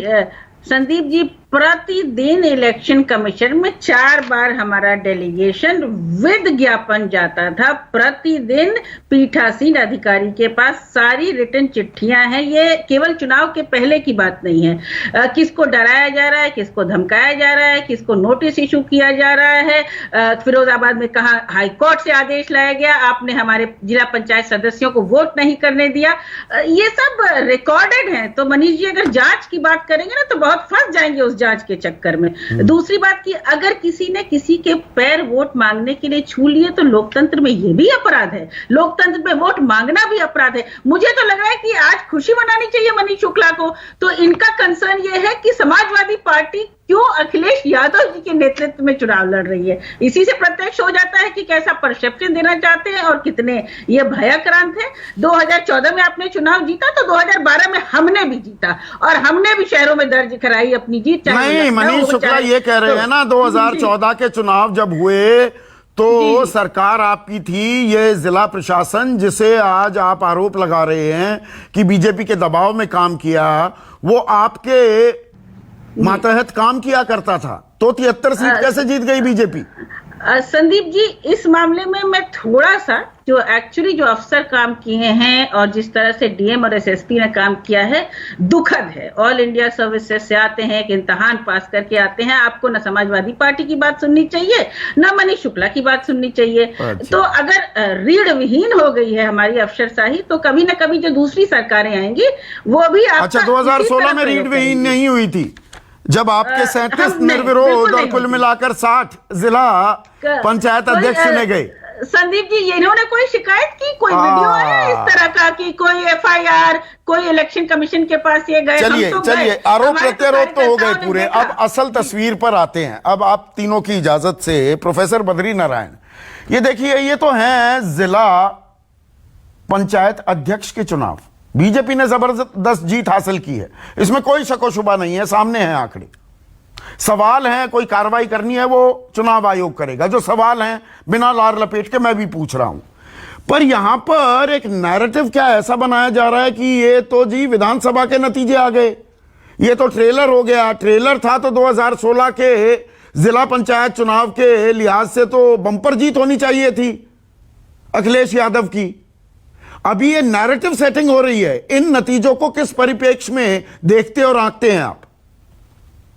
संदीप जी, प्रतिदिन इलेक्शन कमीशन में 4 बार हमारा डेलीगेशन विद ज्ञापन जाता था। प्रतिदिन पीठासीन अधिकारी के पास सारी रिटन चिट्ठियां हैं। ये केवल चुनाव के पहले की बात नहीं है। किसको डराया जा रहा है, किसको धमकाया जा रहा है, किसको नोटिस इशू किया जा रहा है। फिरोजाबाद में कहा हाई कोर्ट से आदेश लाया गया, आपने हमारे जिला पंचायत सदस्यों को वोट नहीं करने दिया। ये सब रिकॉर्डेड है। तो मनीष जी अगर जांच की बात करेंगे ना तो बहुत फंस जाएंगे उस जांच के चक्कर में। दूसरी बात की, अगर किसी ने किसी के पैर वोट मांगने के लिए छू लिए तो लोकतंत्र में यह भी अपराध है। लोकतंत्र में वोट मांगना भी अपराध है। मुझे तो लग रहा है कि आज खुशी मनानी चाहिए मनीष शुक्ला को। तो इनका कंसर्न यह है कि समाजवादी पार्टी क्यों अखिलेश यादव जी के नेतृत्व में चुनाव लड़ रही है। इसी से प्रत्यक्ष हो जाता है कि कैसा परसेप्शन देना चाहते हैं और कितने ये भयाक्रांत है। 2014 में आपने चुनाव जीता तो 2012 में हमने भी जीता और हमने भी शहरों में दर्ज कराई अपनी जीत। नहीं, मनीष शुक्ला ये कह रहे हैं ना 2014 के चुनाव जब हुए तो सरकार आपकी थी, ये जिला प्रशासन जिसे आज आप आरोप लगा रहे हैं कि बीजेपी के दबाव में काम किया, वो आपके मातहत काम किया करता था। तो 73 सीट कैसे जीत गई बीजेपी? संदीप जी, इस मामले में मैं थोड़ा सा जो एक्चुअली जो अफसर काम किए हैं और जिस तरह से डीएम और एसएसपी ने काम किया है, दुखद है। ऑल इंडिया सर्विसेज से आते हैं, एक इम्तिहान पास करके आते हैं। आपको न समाजवादी पार्टी की बात सुननी चाहिए न मनीष शुक्ला की बात सुननी चाहिए। तो अगर रीढ़ विहीन हो गई है हमारी अफसरशाही तो कभी न कभी जो दूसरी सरकारें आएंगी वो भी। अच्छा, 2016 में रीढ़ विहीन नहीं हुई थी जब आपके 37 निर्विरोध और कुल मिलाकर 60 जिला पंचायत अध्यक्ष चुने गए? संदीप जी, इन्होंने कोई शिकायत की, कोई वीडियो है इस तरह का कि कोई एफआईआर, कोई इलेक्शन कमीशन के पास ये गए? चलिए आरोप प्रत्यारोप तो हो गए पूरे। अब असल तस्वीर पर आते हैं। अब आप तीनों की इजाजत से प्रोफेसर बद्री नारायण, ये देखिए, ये तो हैं जिला पंचायत अध्यक्ष के चुनाव। बीजेपी ने जबरदस्त जीत हासिल की है, इसमें कोई शक व शुबा नहीं है, सामने हैं आंकड़े। सवाल हैं, कोई कार्रवाई करनी है वो चुनाव आयोग करेगा। जो सवाल हैं बिना लार लपेट के मैं भी पूछ रहा हूं। पर यहां पर एक नैरेटिव क्या ऐसा बनाया जा रहा है कि ये तो जी विधानसभा के नतीजे आ गए, ये तो ट्रेलर हो गया। ट्रेलर था तो 2016 के जिला पंचायत चुनाव के लिहाज से तो बंपर जीत होनी चाहिए थी अखिलेश यादव की। अभी ये नैरेटिव सेटिंग हो रही है। इन नतीजों को किस परिप्रेक्ष्य में देखते और आंकते हैं आप?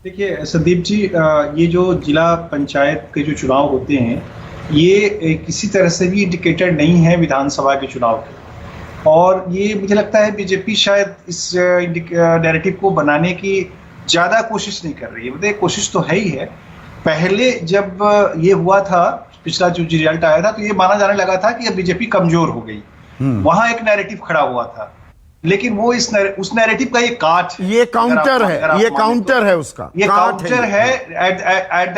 देखिए संदीप जी, ये जो जिला पंचायत के जो चुनाव होते हैं ये किसी तरह से भी इंडिकेटर नहीं है विधानसभा के चुनाव के। और ये मुझे लगता है बीजेपी शायद इस नैरेटिव को बनाने की ज़्यादा कोशिश नहीं कर रही है। मतलब कोशिश तो है ही है। पहले जब ये हुआ था, पिछला जो रिजल्ट आया था, तो ये माना जाने लगा था कि अब बीजेपी कमजोर हो गई। वहां एक नैरेटिव खड़ा हुआ था, लेकिन वो उस नैरेटिव का ये काट, ये काउंटर है, ये काउंटर है उसका, ये काउंटर है at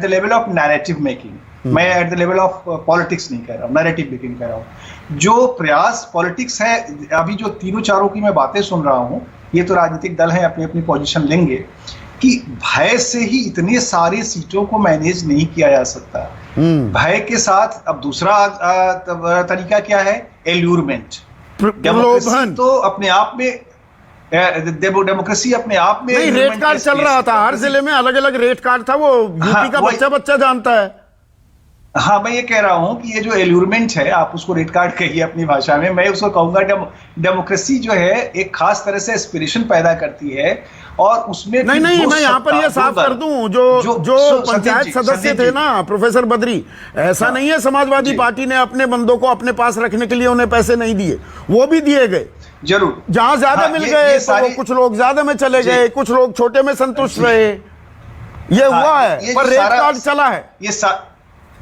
the level of narrative making. मैं at the level of politics नहीं कह रहा हूँ, नैरेटिव मेकिंग कह रहा हूँ। जो प्रयास पॉलिटिक्स है, अभी जो तीनों चारों की मैं बातें सुन रहा हूँ, ये तो राजनीतिक दल है, अपनी अपनी पोजीशन लेंगे कि भय से ही इतनी सारी सीटों को मैनेज नहीं किया जा सकता। भय के साथ अब दूसरा तरीका क्या है? एल्यूरमेंट। डेमोक्रेसी तो अपने आप में, डेमोक्रेसी अपने आप में नहीं, रेट कार्ड चल रहा था हर जिले में, अलग अलग रेट कार्ड था, वो यूपी का बच्चा जानता है। हाँ, मैं ये कह रहा हूं कि ये जो एल्यूरमेंट है, आप उसको रेट कार्ड कहिए अपनी भाषा में, मैं उसको कहूंगा डेमोक्रेसी जो है एक खास तरह से एस्पिरेशन पैदा करती है। और उसमें नहीं, मैं यहाँ पर ये साफ कर दूं, जो पंचायत सदस्य थे ना प्रोफेसर बद्री, ऐसा नहीं है समाजवादी पार्टी ने अपने बंदों को अपने पास रखने के लिए उन्हें पैसे नहीं दिए, वो भी दिए गए जरूर। जहां ज्यादा मिल गए तो कुछ लोग ज्यादा में चले गए, कुछ लोग छोटे में संतुष्ट रहे, ये हुआ है, पर रेट कार्ड चला है।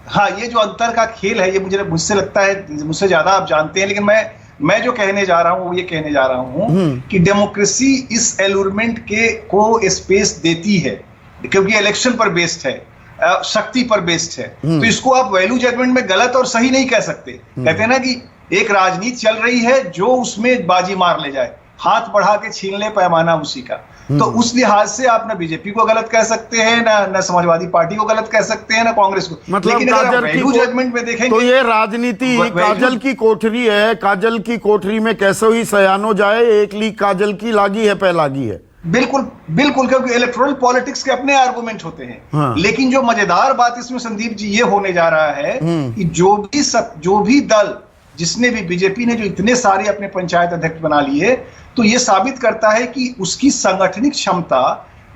हाँ, ये जो अंतर का खेल है, ये मुझसे लगता है, मुझसे ज्यादा आप जानते हैं, लेकिन मैं जो कहने जा रहा हूं वो ये कहने जा रहा हूं कि डेमोक्रेसी इस एल्यूरमेंट को स्पेस देती है, क्योंकि इलेक्शन पर बेस्ड है, शक्ति पर बेस्ड है। तो इसको आप वैल्यू जजमेंट में गलत और सही नहीं कह सकते। कहते हैं ना कि एक राजनीति चल रही है, जो उसमें बाजी मार ले जाए, हाथ बढ़ा के छीन ले पैमाना उसी का। तो उस लिहाज से आप ना बीजेपी को गलत कह सकते हैं, ना समाजवादी पार्टी को गलत कह सकते हैं, ना कांग्रेस को। मतलब लेकिन अगर आप वैल्यू जजमेंट में देखेंगे तो ये राजनीति काजल की कोठरी है, काजल की कोठरी में कैसे ही सयानो जाए, एक लीक काजल की लागी है पे लागी है। बिल्कुल बिल्कुल, क्योंकि इलेक्टोरल पॉलिटिक्स के अपने आर्गुमेंट होते हैं। हाँ। लेकिन जो मजेदार बात इसमें संदीप जी ये होने जा रहा है कि जो भी दल, जिसने भी, बीजेपी ने जो इतने सारे अपने पंचायत अध्यक्ष बना लिए, तो ये साबित करता है कि उसकी सांगठनिक क्षमता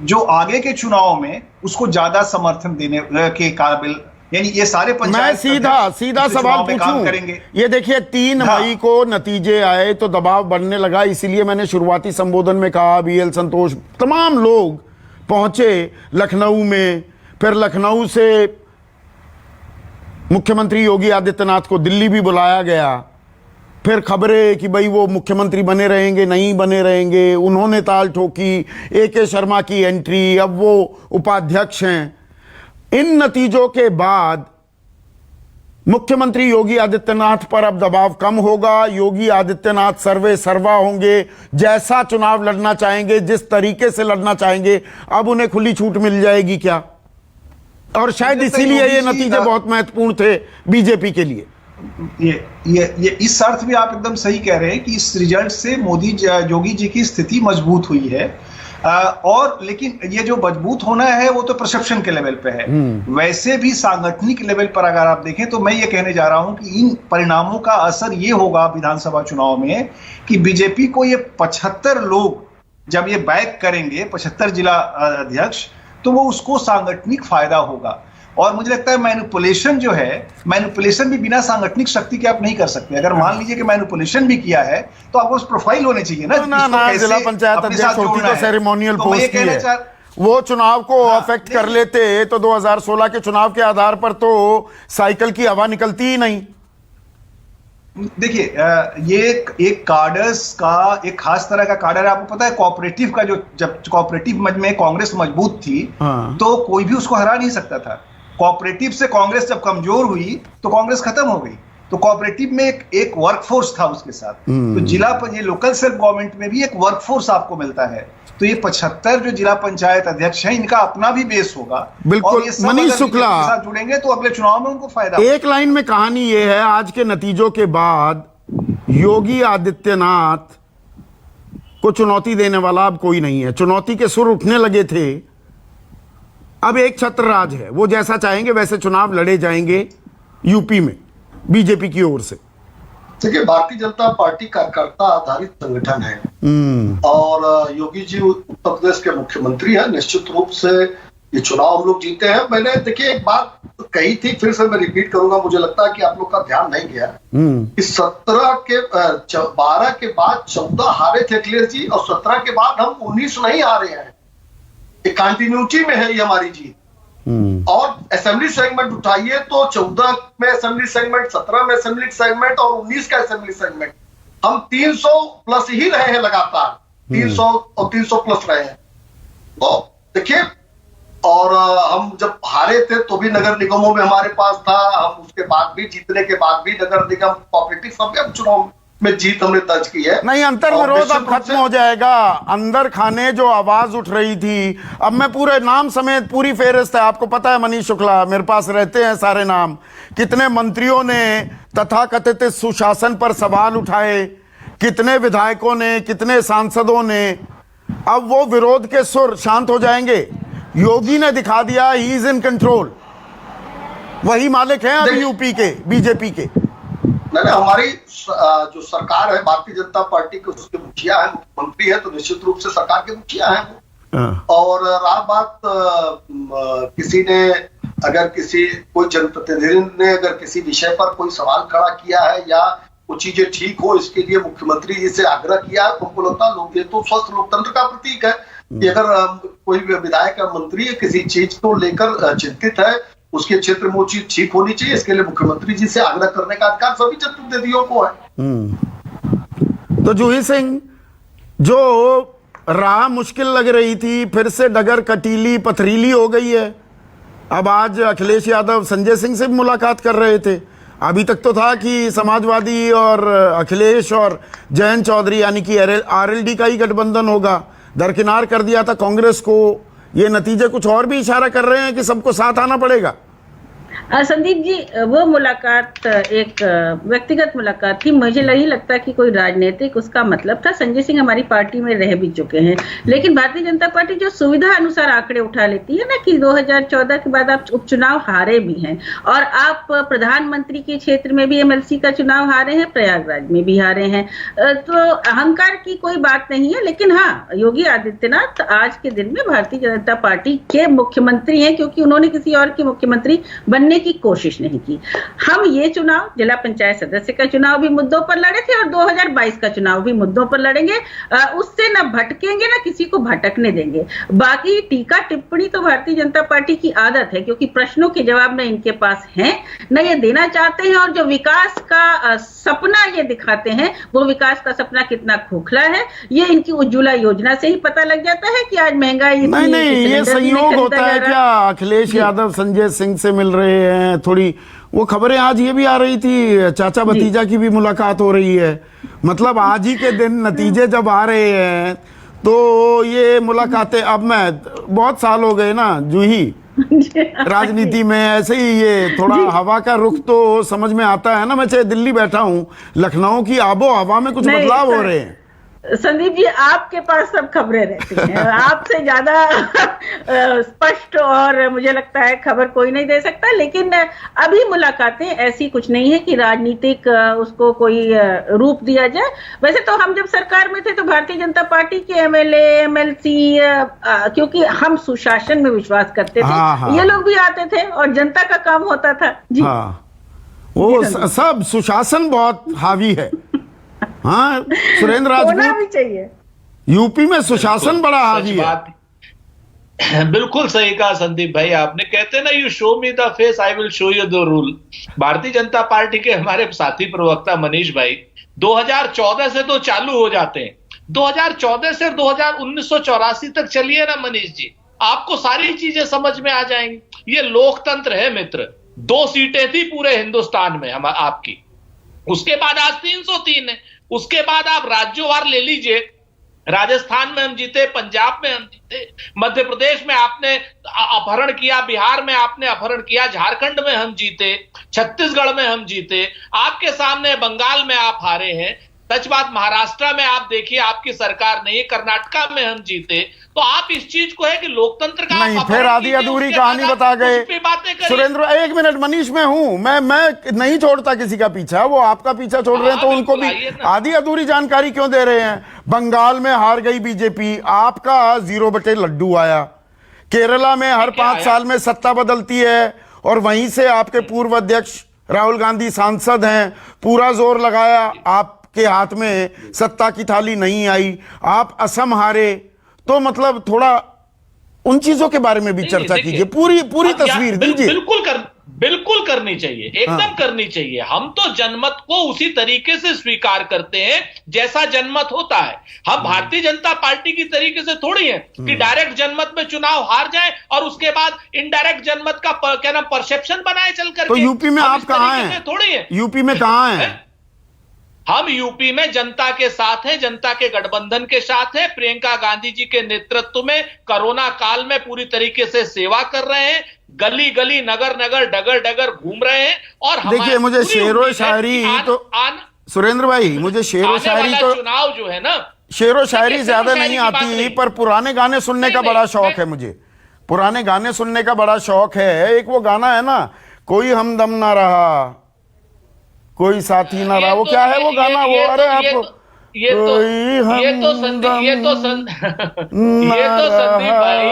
जो आगे के चुनाव में उसको ज्यादा समर्थन देने के काबिल, यानी ये सारे मैं सीधा सवाल पूछूं, ये देखिए 3 मई को नतीजे आए तो दबाव बढ़ने लगा, इसीलिए मैंने शुरुआती संबोधन में कहा BL संतोष तमाम लोग पहुंचे लखनऊ में, फिर लखनऊ से मुख्यमंत्री योगी आदित्यनाथ को दिल्ली भी बुलाया गया, फिर खबरें कि भाई वो मुख्यमंत्री बने रहेंगे नहीं बने रहेंगे, उन्होंने ताल ठोकी, AK शर्मा की एंट्री, अब वो उपाध्यक्ष हैं। इन नतीजों के बाद मुख्यमंत्री योगी आदित्यनाथ पर अब दबाव कम होगा, योगी आदित्यनाथ सर्वे सर्वा होंगे, जैसा चुनाव लड़ना चाहेंगे, जिस तरीके से लड़ना चाहेंगे, अब उन्हें खुली छूट मिल जाएगी क्या? और शायद इसीलिए ये नतीजे बहुत महत्वपूर्ण थे बीजेपी के लिए। ये इस अर्थ में आप एकदम सही कह रहे हैं कि इस रिजल्ट से योगी जी की स्थिति मजबूत हुई है। और लेकिन ये जो मजबूत होना है वो तो परसेप्शन के लेवल पे है। वैसे भी सांगठनिक लेवल पर अगर आप देखें तो मैं ये कहने जा रहा हूं कि इन परिणामों का असर ये होगा विधानसभा चुनाव में कि बीजेपी को ये 75 लोग जब ये बैक करेंगे, 75 जिला अध्यक्ष, तो वो उसको सांगठनिक फायदा होगा। और मुझे लगता है मैनिपुलेशन जो है, मैनिपुलेशन भी बिना सांगठनिक शक्ति के आप नहीं कर सकते। अगर मान लीजिए कि मैनिपुलेशन भी किया है तो आपको उस प्रोफाइल होने चाहिए ना, जिला पंचायत अध्यक्ष होती तो सेरेमोनियल पोस्ट ही है, वो चुनाव को अफेक्ट कर लेते तो 2016 के चुनाव के आधार पर तो साइकिल की हवा निकलती ही नहीं। देखिए ये एक कार्डर्स का एक खास तरह का कार्डर है। आपको पता है कोऑपरेटिव का जो, जब कोऑपरेटिव में कांग्रेस मजबूत थी तो कोई भी उसको हरा नहीं सकता था। कोऑपरेटिव से कांग्रेस जब कमजोर हुई तो कांग्रेस खत्म हो गई। तो कोऑपरेटिव में एक वर्कफोर्स था उसके साथ। तो जिला ये लोकल सेल्फ गवर्नमेंट में भी एक वर्कफोर्स आपको मिलता है। तो ये 75 जो जिला पंचायत अध्यक्ष हैं, इनका अपना भी बेस होगा। बिल्कुल, मनीष शुक्ला साथ जुड़ेंगे तो अगले चुनाव में उनको फायदा। एक लाइन में कहानी ये है, आज के नतीजों के बाद योगी आदित्यनाथ को चुनौती देने वाला अब कोई नहीं है। चुनौती के सुर उठने लगे थे, अब एक छत्र राज है, वो जैसा चाहेंगे वैसे चुनाव लड़े जाएंगे यूपी में बीजेपी की ओर से। देखिए, भारतीय जनता पार्टी कार्यकर्ता आधारित संगठन है और योगी जी उत्तर प्रदेश के मुख्यमंत्री हैं। निश्चित रूप से ये चुनाव हम लोग जीते हैं। मैंने देखिए एक बात कही थी, फिर से मैं रिपीट करूंगा, मुझे लगता है कि आप लोग का ध्यान नहीं गया। इस 12 के बाद 14 हारे थे अखिलेश जी, और 17 के बाद हम 19 नहीं हारे हैं। एक कंटिन्यूटी में है ये हमारी जीत। और असेंबली सेगमेंट उठाइए तो 14 में असेंबली सेगमेंट, 17 में असेंबली सेगमेंट और 19 का असेंबली सेगमेंट, हम 300 प्लस ही रहे हैं लगातार। 300 और 300 प्लस रहे हैं। तो देखिए, और हम जब हारे थे तो भी नगर निगमों में हमारे पास था, हम उसके बाद भी जीतने के बाद भी नगर निगम कोऑपरेटिव सब चुनाव में जीत हमने दर्ज की है। नहीं, अंतर विरोध अब खत्म हो जाएगा। अंदर खाने जो आवाज उठ रही थी, अब मैं पूरे नाम समेत पूरी फेहरिस्त है, आपको पता है मनीष शुक्ला, मेरे पास रहते हैं सारे नाम। कितने मंत्रियों ने तथाकथित सुशासन पर सवाल उठाए, कितने विधायकों ने, कितने सांसदों ने। अब वो विरोध के सुर शांत हो जाएंगे। योगी ने दिखा दिया ही इज इन कंट्रोल, वही मालिक हैं अब यूपी के, बीजेपी के। नहीं, हमारी जो सरकार है भारतीय जनता पार्टी के, उसके मुखिया है, मुख्यमंत्री है, तो निश्चित रूप से सरकार के मुखिया है वो। और रहा बात किसी ने अगर कोई जनप्रतिनिधि ने अगर किसी विषय पर कोई सवाल खड़ा किया है या वो चीजें ठीक हो, इसके लिए मुख्यमंत्री जी से आग्रह किया है, तो हमको लगता है लोग, ये तो स्वस्थ लोकतंत्र का प्रतीक है कि अगर कोई विधायक या मंत्री किसी चीज को लेकर चिंतित है, उसके क्षेत्र में वो चीज ठीक होनी चाहिए, इसके लिए मुख्यमंत्री जी से आग्रह करने का अधिकार सभी जनप्रतिनिधियों को है। तो जूही सिंह, जो राह मुश्किल लग रही थी फिर से डगर कटीली पथरीली हो गई है। अब आज अखिलेश यादव संजय सिंह से भी मुलाकात कर रहे थे। अभी तक तो था कि समाजवादी और अखिलेश और जयंत चौधरी यानी कि आरएलडी का ही गठबंधन होगा, दरकिनार कर दिया था कांग्रेस को। ये नतीजे कुछ और भी इशारा कर रहे हैं कि सबको साथ आना पड़ेगा। संदीप जी, वो मुलाकात एक व्यक्तिगत मुलाकात थी। मुझे नहीं लगता कि कोई राजनीतिक उसका मतलब था। संजय सिंह हमारी पार्टी में रह भी चुके हैं, लेकिन भारतीय जनता पार्टी जो सुविधा अनुसार आंकड़े उठा लेती है ना, कि 2014 के बाद आप उपचुनाव हारे भी हैं और आप प्रधानमंत्री के क्षेत्र में भी एमएलसी का चुनाव हारे हैं, प्रयागराज में भी हारे हैं, तो अहंकार की कोई बात नहीं है। लेकिन हाँ, योगी आदित्यनाथ आज के दिन में भारतीय जनता पार्टी के मुख्यमंत्री हैं, क्योंकि उन्होंने किसी और के मुख्यमंत्री बनने की कोशिश नहीं की। हम ये चुनाव, जिला पंचायत सदस्य का चुनाव भी मुद्दों पर लड़े थे और 2022 का चुनाव भी मुद्दों पर लड़ेंगे। उससे ना भटकेंगे, ना किसी को भटकने देंगे। बाकी टीका टिप्पणी तो भारतीय जनता पार्टी की आदत है, क्योंकि प्रश्नों के जवाब न इनके पास हैं, न ये देना चाहते हैं, और जो विकास का सपना ये दिखाते हैं, वो विकास का सपना कितना खोखला है, ये इनकी उज्ज्वला योजना से ही पता लग जाता है कि आज महंगाई नहीं, ये संयोग होता है क्या? अखिलेश यादव संजय सिंह से मिल रहे हैं, थोड़ी वो खबरें आज ये भी आ रही थी, चाचा भतीजा की भी मुलाकात हो रही है। मतलब आज ही के दिन नतीजे जब आ रहे हैं तो ये मुलाकातें, अब मैं बहुत साल हो गए ना जूही राजनीति में, ऐसे ही ये थोड़ा हवा का रुख तो समझ में आता है ना। मैं चाहे दिल्ली बैठा हूँ, लखनऊ की आबो हवा में कुछ बदलाव हो रहे हैं। संदीप जी, आपके पास सब खबरें रहती हैं, आपसे ज्यादा स्पष्ट और मुझे लगता है खबर कोई नहीं दे सकता। लेकिन अभी मुलाकातें ऐसी कुछ नहीं है कि राजनीतिक उसको कोई रूप दिया जाए। वैसे तो हम जब सरकार में थे तो भारतीय जनता पार्टी के एमएलए एमएलसी, क्योंकि हम सुशासन में विश्वास करते थे, ये लोग भी आते थे और जनता का काम होता था जी। वो सब सुशासन बहुत हावी है। हाँ, सुरेंद्र राजपूत भी चाहिए। यूपी में सुशासन बड़ा हावी है। बिल्कुल सही कहा संदीप भाई आपने। कहते ना, you show me the face I will show you the rule. Bharatiya Janata party के हमारे साथी प्रवक्ता मनीष भाई 2014 से तो चालू हो जाते हैं। 2014 से 1984 तक चलिए ना मनीष जी, आपको सारी चीजें समझ में आ जाएंगी। ये लोकतंत्र है मित्र। 2 सीटें थी पूरे हिंदुस्तान में हम आपकी, उसके बाद आज 303 है। उसके बाद आप राज्योवार ले लीजिए, राजस्थान में हम जीते, पंजाब में हम जीते, मध्य प्रदेश में आपने अपहरण किया, बिहार में आपने अपहरण किया, झारखंड में हम जीते, छत्तीसगढ़ में हम जीते, आपके सामने बंगाल में आप हारे हैं। सच बात, महाराष्ट्र में आप देखिए आपकी सरकार नहीं है, कर्नाटका में हम जीते। तो आप इस चीज को है कि लोकतंत्र का नहीं, फिर आधी अधूरी कहानी बता गए। सुरेंद्र, एक मिनट मनीष, मैं हूं, मैं नहीं छोड़ता किसी का पीछा, वो आपका पीछा छोड़ रहे हैं तो उनको भी आधी अधूरी जानकारी क्यों दे रहे हैं? बंगाल में हार गई बीजेपी, आपका 0/लड्डू आया। केरला में हर 5 साल में सत्ता बदलती है और वहीं से आपके पूर्व अध्यक्ष राहुल गांधी सांसद हैं, पूरा जोर लगाया, आपके हाथ में सत्ता की थाली नहीं आई। आप असम हारे, तो मतलब थोड़ा उन चीजों के बारे में भी चर्चा कीजिए, पूरी तस्वीर दीजिए। बिल्कुल करनी चाहिए, एकदम करनी चाहिए। हम तो जनमत को उसी तरीके से स्वीकार करते हैं जैसा जनमत होता है। हम भारतीय जनता पार्टी की तरीके से थोड़ी है कि डायरेक्ट जनमत में चुनाव हार जाए और उसके बाद इनडायरेक्ट जनमत का क्या नाम परसेप्शन बनाए चल करके। तो यूपी में आप कहां हैं? थोड़ी है, यूपी में कहां हैं? हम यूपी में जनता के साथ हैं, जनता के गठबंधन के साथ हैं। प्रियंका गांधी जी के नेतृत्व में कोरोना काल में पूरी तरीके से सेवा कर रहे हैं, गली गली नगर नगर डगर डगर घूम रहे हैं। और देखिए, मुझे शेरो शायरी तो सुरेंद्र भाई, मुझे शेरो शायरी तो चुनाव जो है ना, शेरो शायरी ज्यादा नहीं आती, पर पुराने गाने सुनने का बड़ा शौक है मुझे। पुराने गाने सुनने का बड़ा शौक है। एक वो गाना है ना, कोई हमदम ना रहा, कोई साथी ना रहा, वो क्या है वो गाना? वो अरे आपको ये तो संदीप भाई,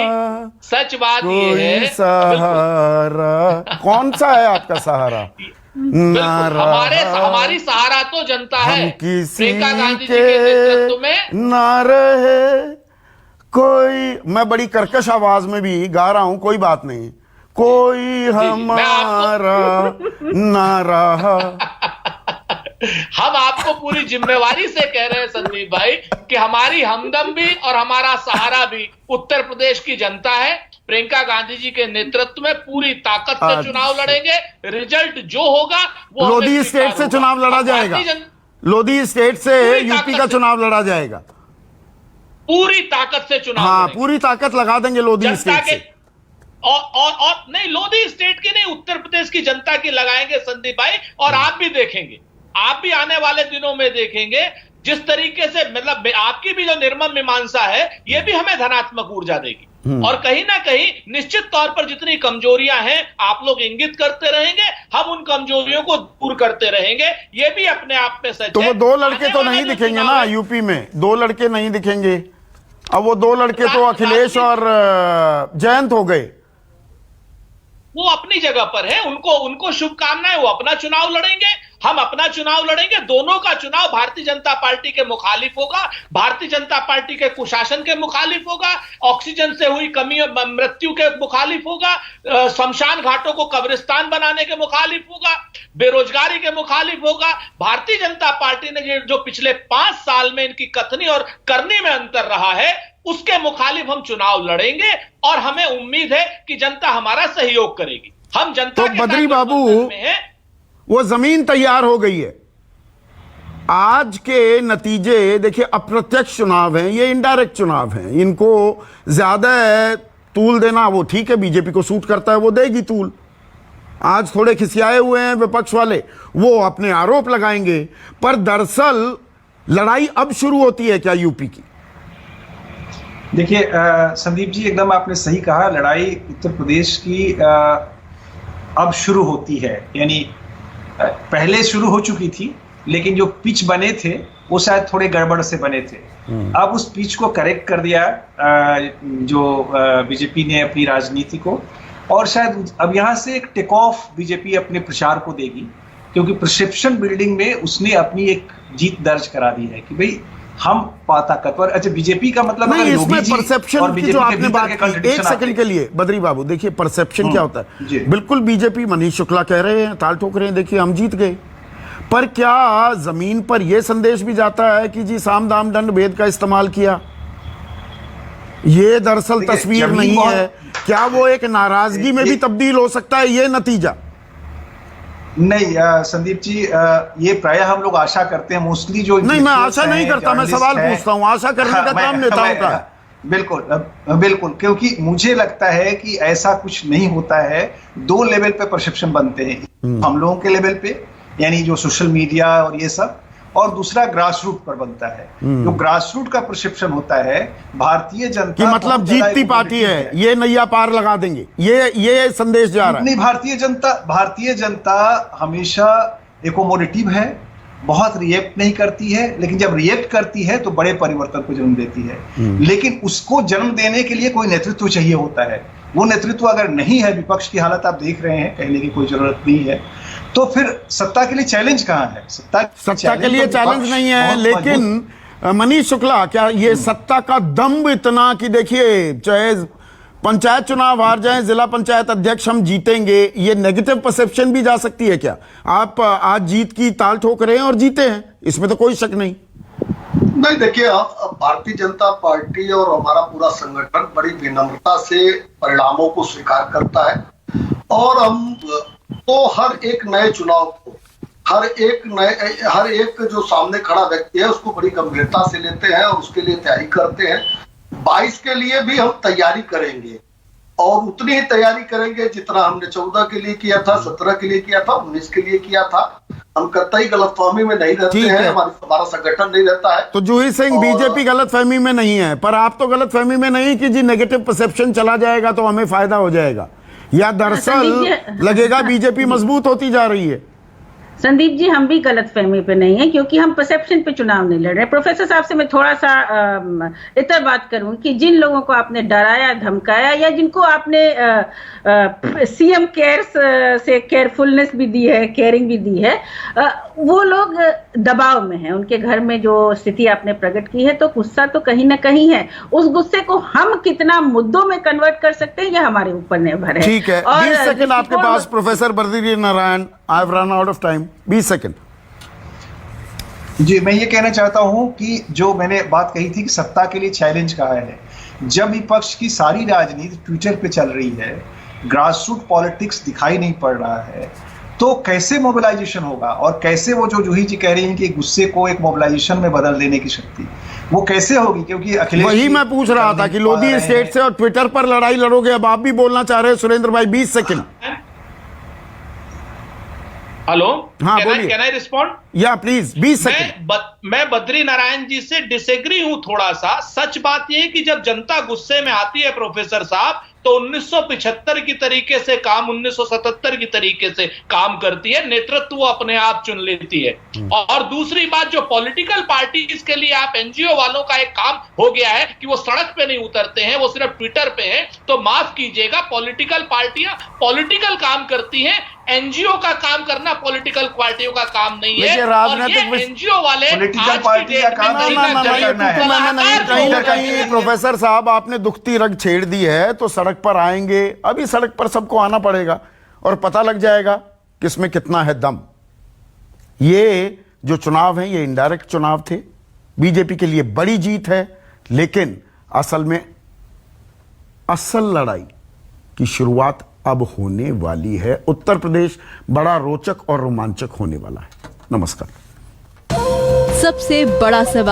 सच बात ये है। सहारा कौन सा है आपका सहारा? हमारी सहारा तो जनता है। प्रियंका गांधी जी के नेतृत्व में ना रहे कोई, मैं बड़ी कर्कश आवाज में भी गा रहा हूं, कोई बात नहीं, कोई हमारा ना रहा। हम आपको पूरी जिम्मेवारी से कह रहे हैं संदीप भाई कि हमारी हमदम भी और हमारा सहारा भी उत्तर प्रदेश की जनता है। प्रियंका गांधी जी के नेतृत्व में पूरी ताकत से चुनाव लड़ेंगे। रिजल्ट जो होगा वो लोधी स्टेट से चुनाव लड़ा जाएगा, लोधी स्टेट से यूपी का चुनाव लड़ा जाएगा। पूरी ताकत से चुनाव हाँ, लड़ेंगे। पूरी ताकत लगा देंगे लोधी स्टेट से। और नहीं, लोधी स्टेट की नहीं, उत्तर प्रदेश की जनता की लगाएंगे संदीप भाई। और आप भी देखेंगे, आप भी आने वाले दिनों में देखेंगे जिस तरीके से, मतलब आपकी भी जो निर्मम मीमांसा है, ये भी हमें धनात्मक ऊर्जा देगी। और कहीं ना कहीं निश्चित तौर पर जितनी कमजोरियां हैं आप लोग इंगित करते रहेंगे, हम उन कमजोरियों को दूर करते रहेंगे। ये भी अपने आप में सच है। तो वो 2 लड़के तो नहीं दिखेंगे ना यूपी में, 2 लड़के नहीं दिखेंगे। अब वो 2 लड़के तो अखिलेश और जयंत हो गए। वो अपनी जगह पर है, उनको शुभकामनाएं, वो अपना चुनाव लड़ेंगे, हम अपना चुनाव लड़ेंगे। दोनों का चुनाव भारतीय जनता पार्टी के मुखालिफ होगा, भारतीय जनता पार्टी के कुशासन के मुखालिफ होगा, ऑक्सीजन से हुई कमी मृत्यु के मुखालिफ होगा, शमशान घाटों को कब्रिस्तान बनाने के मुखालिफ होगा, बेरोजगारी के मुखालिफ होगा। भारतीय जनता पार्टी ने जो पिछले 5 साल में इनकी कथनी और करनी में अंतर रहा है, उसके मुखालिफ हम चुनाव लड़ेंगे। और हमें उम्मीद है कि जनता हमारा सहयोग करेगी। हम जनता तो बद्री बाबू, वो जमीन तैयार हो गई है। आज के नतीजे देखिए, अप्रत्यक्ष चुनाव हैं, ये इनडायरेक्ट चुनाव हैं। इनको ज्यादा तूल देना, वो ठीक है, बीजेपी को सूट करता है, वो देगी तूल। आज थोड़े खिसियाए हुए हैं विपक्ष वाले, वो अपने आरोप लगाएंगे, पर दरअसल लड़ाई अब शुरू होती है क्या यूपी की? देखिए संदीप जी, एकदम आपने सही कहा, लड़ाई उत्तर प्रदेश की अब शुरू होती है। यानी पहले शुरू हो चुकी थी, लेकिन जो पिच बने थे वो शायद थोड़े गड़बड़ से बने थे। अब उस पिच को करेक्ट कर दिया जो बीजेपी ने अपनी राजनीति को, और शायद अब यहाँ से एक टेक ऑफ बीजेपी अपने प्रचार को देगी, क्योंकि परसेप्शन बिल्डिंग में उसने अपनी एक जीत दर्ज करा दी है कि भाई हम ताकतवर। अच्छा, बीजेपी का मतलब नहीं, इसमें परसेप्शन की जो आपने बात की, 1 सेकंड के लिए बद्री बाबू, देखिए परसेप्शन क्या होता है। बिल्कुल बीजेपी, मनीष शुक्ला कह रहे हैं, ताल ठोक रहे हैं, देखिए हम जीत गए, पर क्या जमीन पर यह संदेश भी जाता है कि जी साम दाम दंड भेद का इस्तेमाल किया? ये दरअसल तस्वीर नहीं है। क्या वो एक नाराजगी में भी तब्दील हो सकता है ये नतीजा? नहीं संदीप जी, ये प्रायः हम लोग आशा करते हैं मोस्टली जो नहीं, मैं आशा नहीं करता, मैं सवाल पूछता हूँ। आशा करने का काम नेताओं का। बिल्कुल बिल्कुल, क्योंकि मुझे लगता है कि ऐसा कुछ नहीं होता है। 2 लेवल पे परसेप्शन बनते हैं, हम लोगों के लेवल पे, यानी जो सोशल मीडिया और ये सब, और दूसरा ग्रास रूट पर बनता है। जो ग्रास रूट का परसेप्शन होता है, भारतीय जनता कि मतलब जीतती पार्टी है, ये नैया पार लगा देंगे, ये संदेश जा रहा है। नहीं, भारतीय जनता हमेशा एकोमोडेटिव है, बहुत रिएक्ट नहीं करती है, लेकिन जब रिएक्ट करती है तो बड़े परिवर्तन को जन्म देती है। लेकिन उसको जन्म देने के लिए कोई नेतृत्व चाहिए होता है। वो नेतृत्व अगर नहीं है, विपक्ष की हालत आप देख रहे हैं, कहने की कोई जरूरत नहीं है, तो फिर सत्ता के लिए चैलेंज कहां है? सत्ता के लिए चैलेंज नहीं है, लेकिन मनीष शुक्ला, क्या ये सत्ता का दम्भ इतना कि देखिए, चाहे पंचायत चुनाव हार जाए, जिला पंचायत अध्यक्ष हम जीतेंगे, ये नेगेटिव परसेप्शन भी जा सकती है क्या? आप आज जीत की ताल ठोक रहे हैं और जीते हैं, इसमें तो कोई शक नहीं। नहीं, देखिए, भारतीय जनता पार्टी और हमारा पूरा संगठन बड़ी विनम्रता से परिणामों को स्वीकार करता है, और हम तो हर एक नए चुनाव को, हर एक जो सामने खड़ा व्यक्ति है उसको बड़ी गंभीरता से लेते हैं और उसके लिए तैयारी करते हैं। 22 के लिए भी हम तैयारी करेंगे, और उतनी ही तैयारी करेंगे जितना हमने 14 के लिए किया था, 17 के लिए किया था, 19 के लिए किया था। हम कतई गलतफहमी में नहीं रहते हैं, हमारा संगठन नहीं रहता है। तो जूही सिंह, बीजेपी गलतफहमी में नहीं है, पर आप तो गलतफहमी में नहीं कि जी नेगेटिव परसेप्शन चला जाएगा तो हमें फायदा हो जाएगा, या दरअसल लगेगा बीजेपी मजबूत होती जा रही है? संदीप जी, हम भी गलतफहमी पे नहीं है, क्योंकि हम परसेप्शन पे चुनाव नहीं लड़ रहे। प्रोफेसर साहब से मैं थोड़ा सा इतर बात करूं कि जिन लोगों को आपने डराया, धमकाया, या जिनको आपने सीएम केयर्स से केयरफुलनेस भी दी है, केयरिंग भी दी है, वो लोग दबाव में हैं। उनके घर में जो स्थिति आपने प्रकट की है, तो गुस्सा तो कहीं ना कहीं है। उस गुस्से को हम कितना मुद्दों में कन्वर्ट कर सकते हैं, यह हमारे ऊपर निर्भर है। ठीक है, 20 सेकंड आपके पास professor Badri Narayan. I have run out of time, 20 second. जी, मैं ये कहना चाहता हूं कि जो मैंने बात कही थी कि सत्ता के लिए चैलेंज कहा है, जब विपक्ष की सारी राजनीति ट्विटर पे चल रही है, ग्रासरूट पॉलिटिक्स दिखाई नहीं पड़ रहा है, तो कैसे मोबिलाइजेशन होगा? और कैसे वो जो जूही जी कह रही हैं कि गुस्से को एक मोबिलाइजेशन में बदल देने की शक्ति, वो कैसे होगी, क्योंकि अखिलेश वही मैं पूछ रहा था कि लोधी स्टेट से और ट्विटर पर लड़ाई लड़ोगे। अब आप भी बोलना चाह रहे हैं सुरेंद्र भाई, 20 सेकंड। हेलो, हाँ बोलिए। Can I respond? या प्लीज, 20 सेकंड। मैं बद्री नारायण जी से डिसएग्री हूं थोड़ा सा। सच बात यह है कि जब जनता गुस्से में आती है प्रोफेसर साहब, तो 1975 की तरीके से काम 1977 की तरीके से काम करती है, नेतृत्व वो अपने आप चुन लेती है। और दूसरी बात, जो पॉलिटिकल पार्टी, इसके लिए आप एनजीओ वालों का एक काम हो गया है कि वो सड़क पे नहीं उतरते हैं, वो सिर्फ ट्विटर पे हैं। तो माफ कीजिएगा, पॉलिटिकल पार्टियां पॉलिटिकल काम करती हैं, एनजीओ का काम करना पॉलिटिकल पार्टियों का काम नहीं है। राजनीतिक एनजीओ वाले पॉलिटिकल पार्टी का काम कहीं ना कहीं प्रोफेसर साहब आपने दुखती रग छेड़ दी है, तो सड़क पर आएंगे। अभी सड़क पर सबको आना पड़ेगा और पता लग जाएगा किसमें कितना है दम। ये जो चुनाव है ये इनडायरेक्ट चुनाव थे, बीजेपी के लिए बड़ी जीत है, लेकिन असल में असल लड़ाई की शुरुआत अब होने वाली है। उत्तर प्रदेश बड़ा रोचक और रोमांचक होने वाला है। नमस्कार। सबसे बड़ा सवाल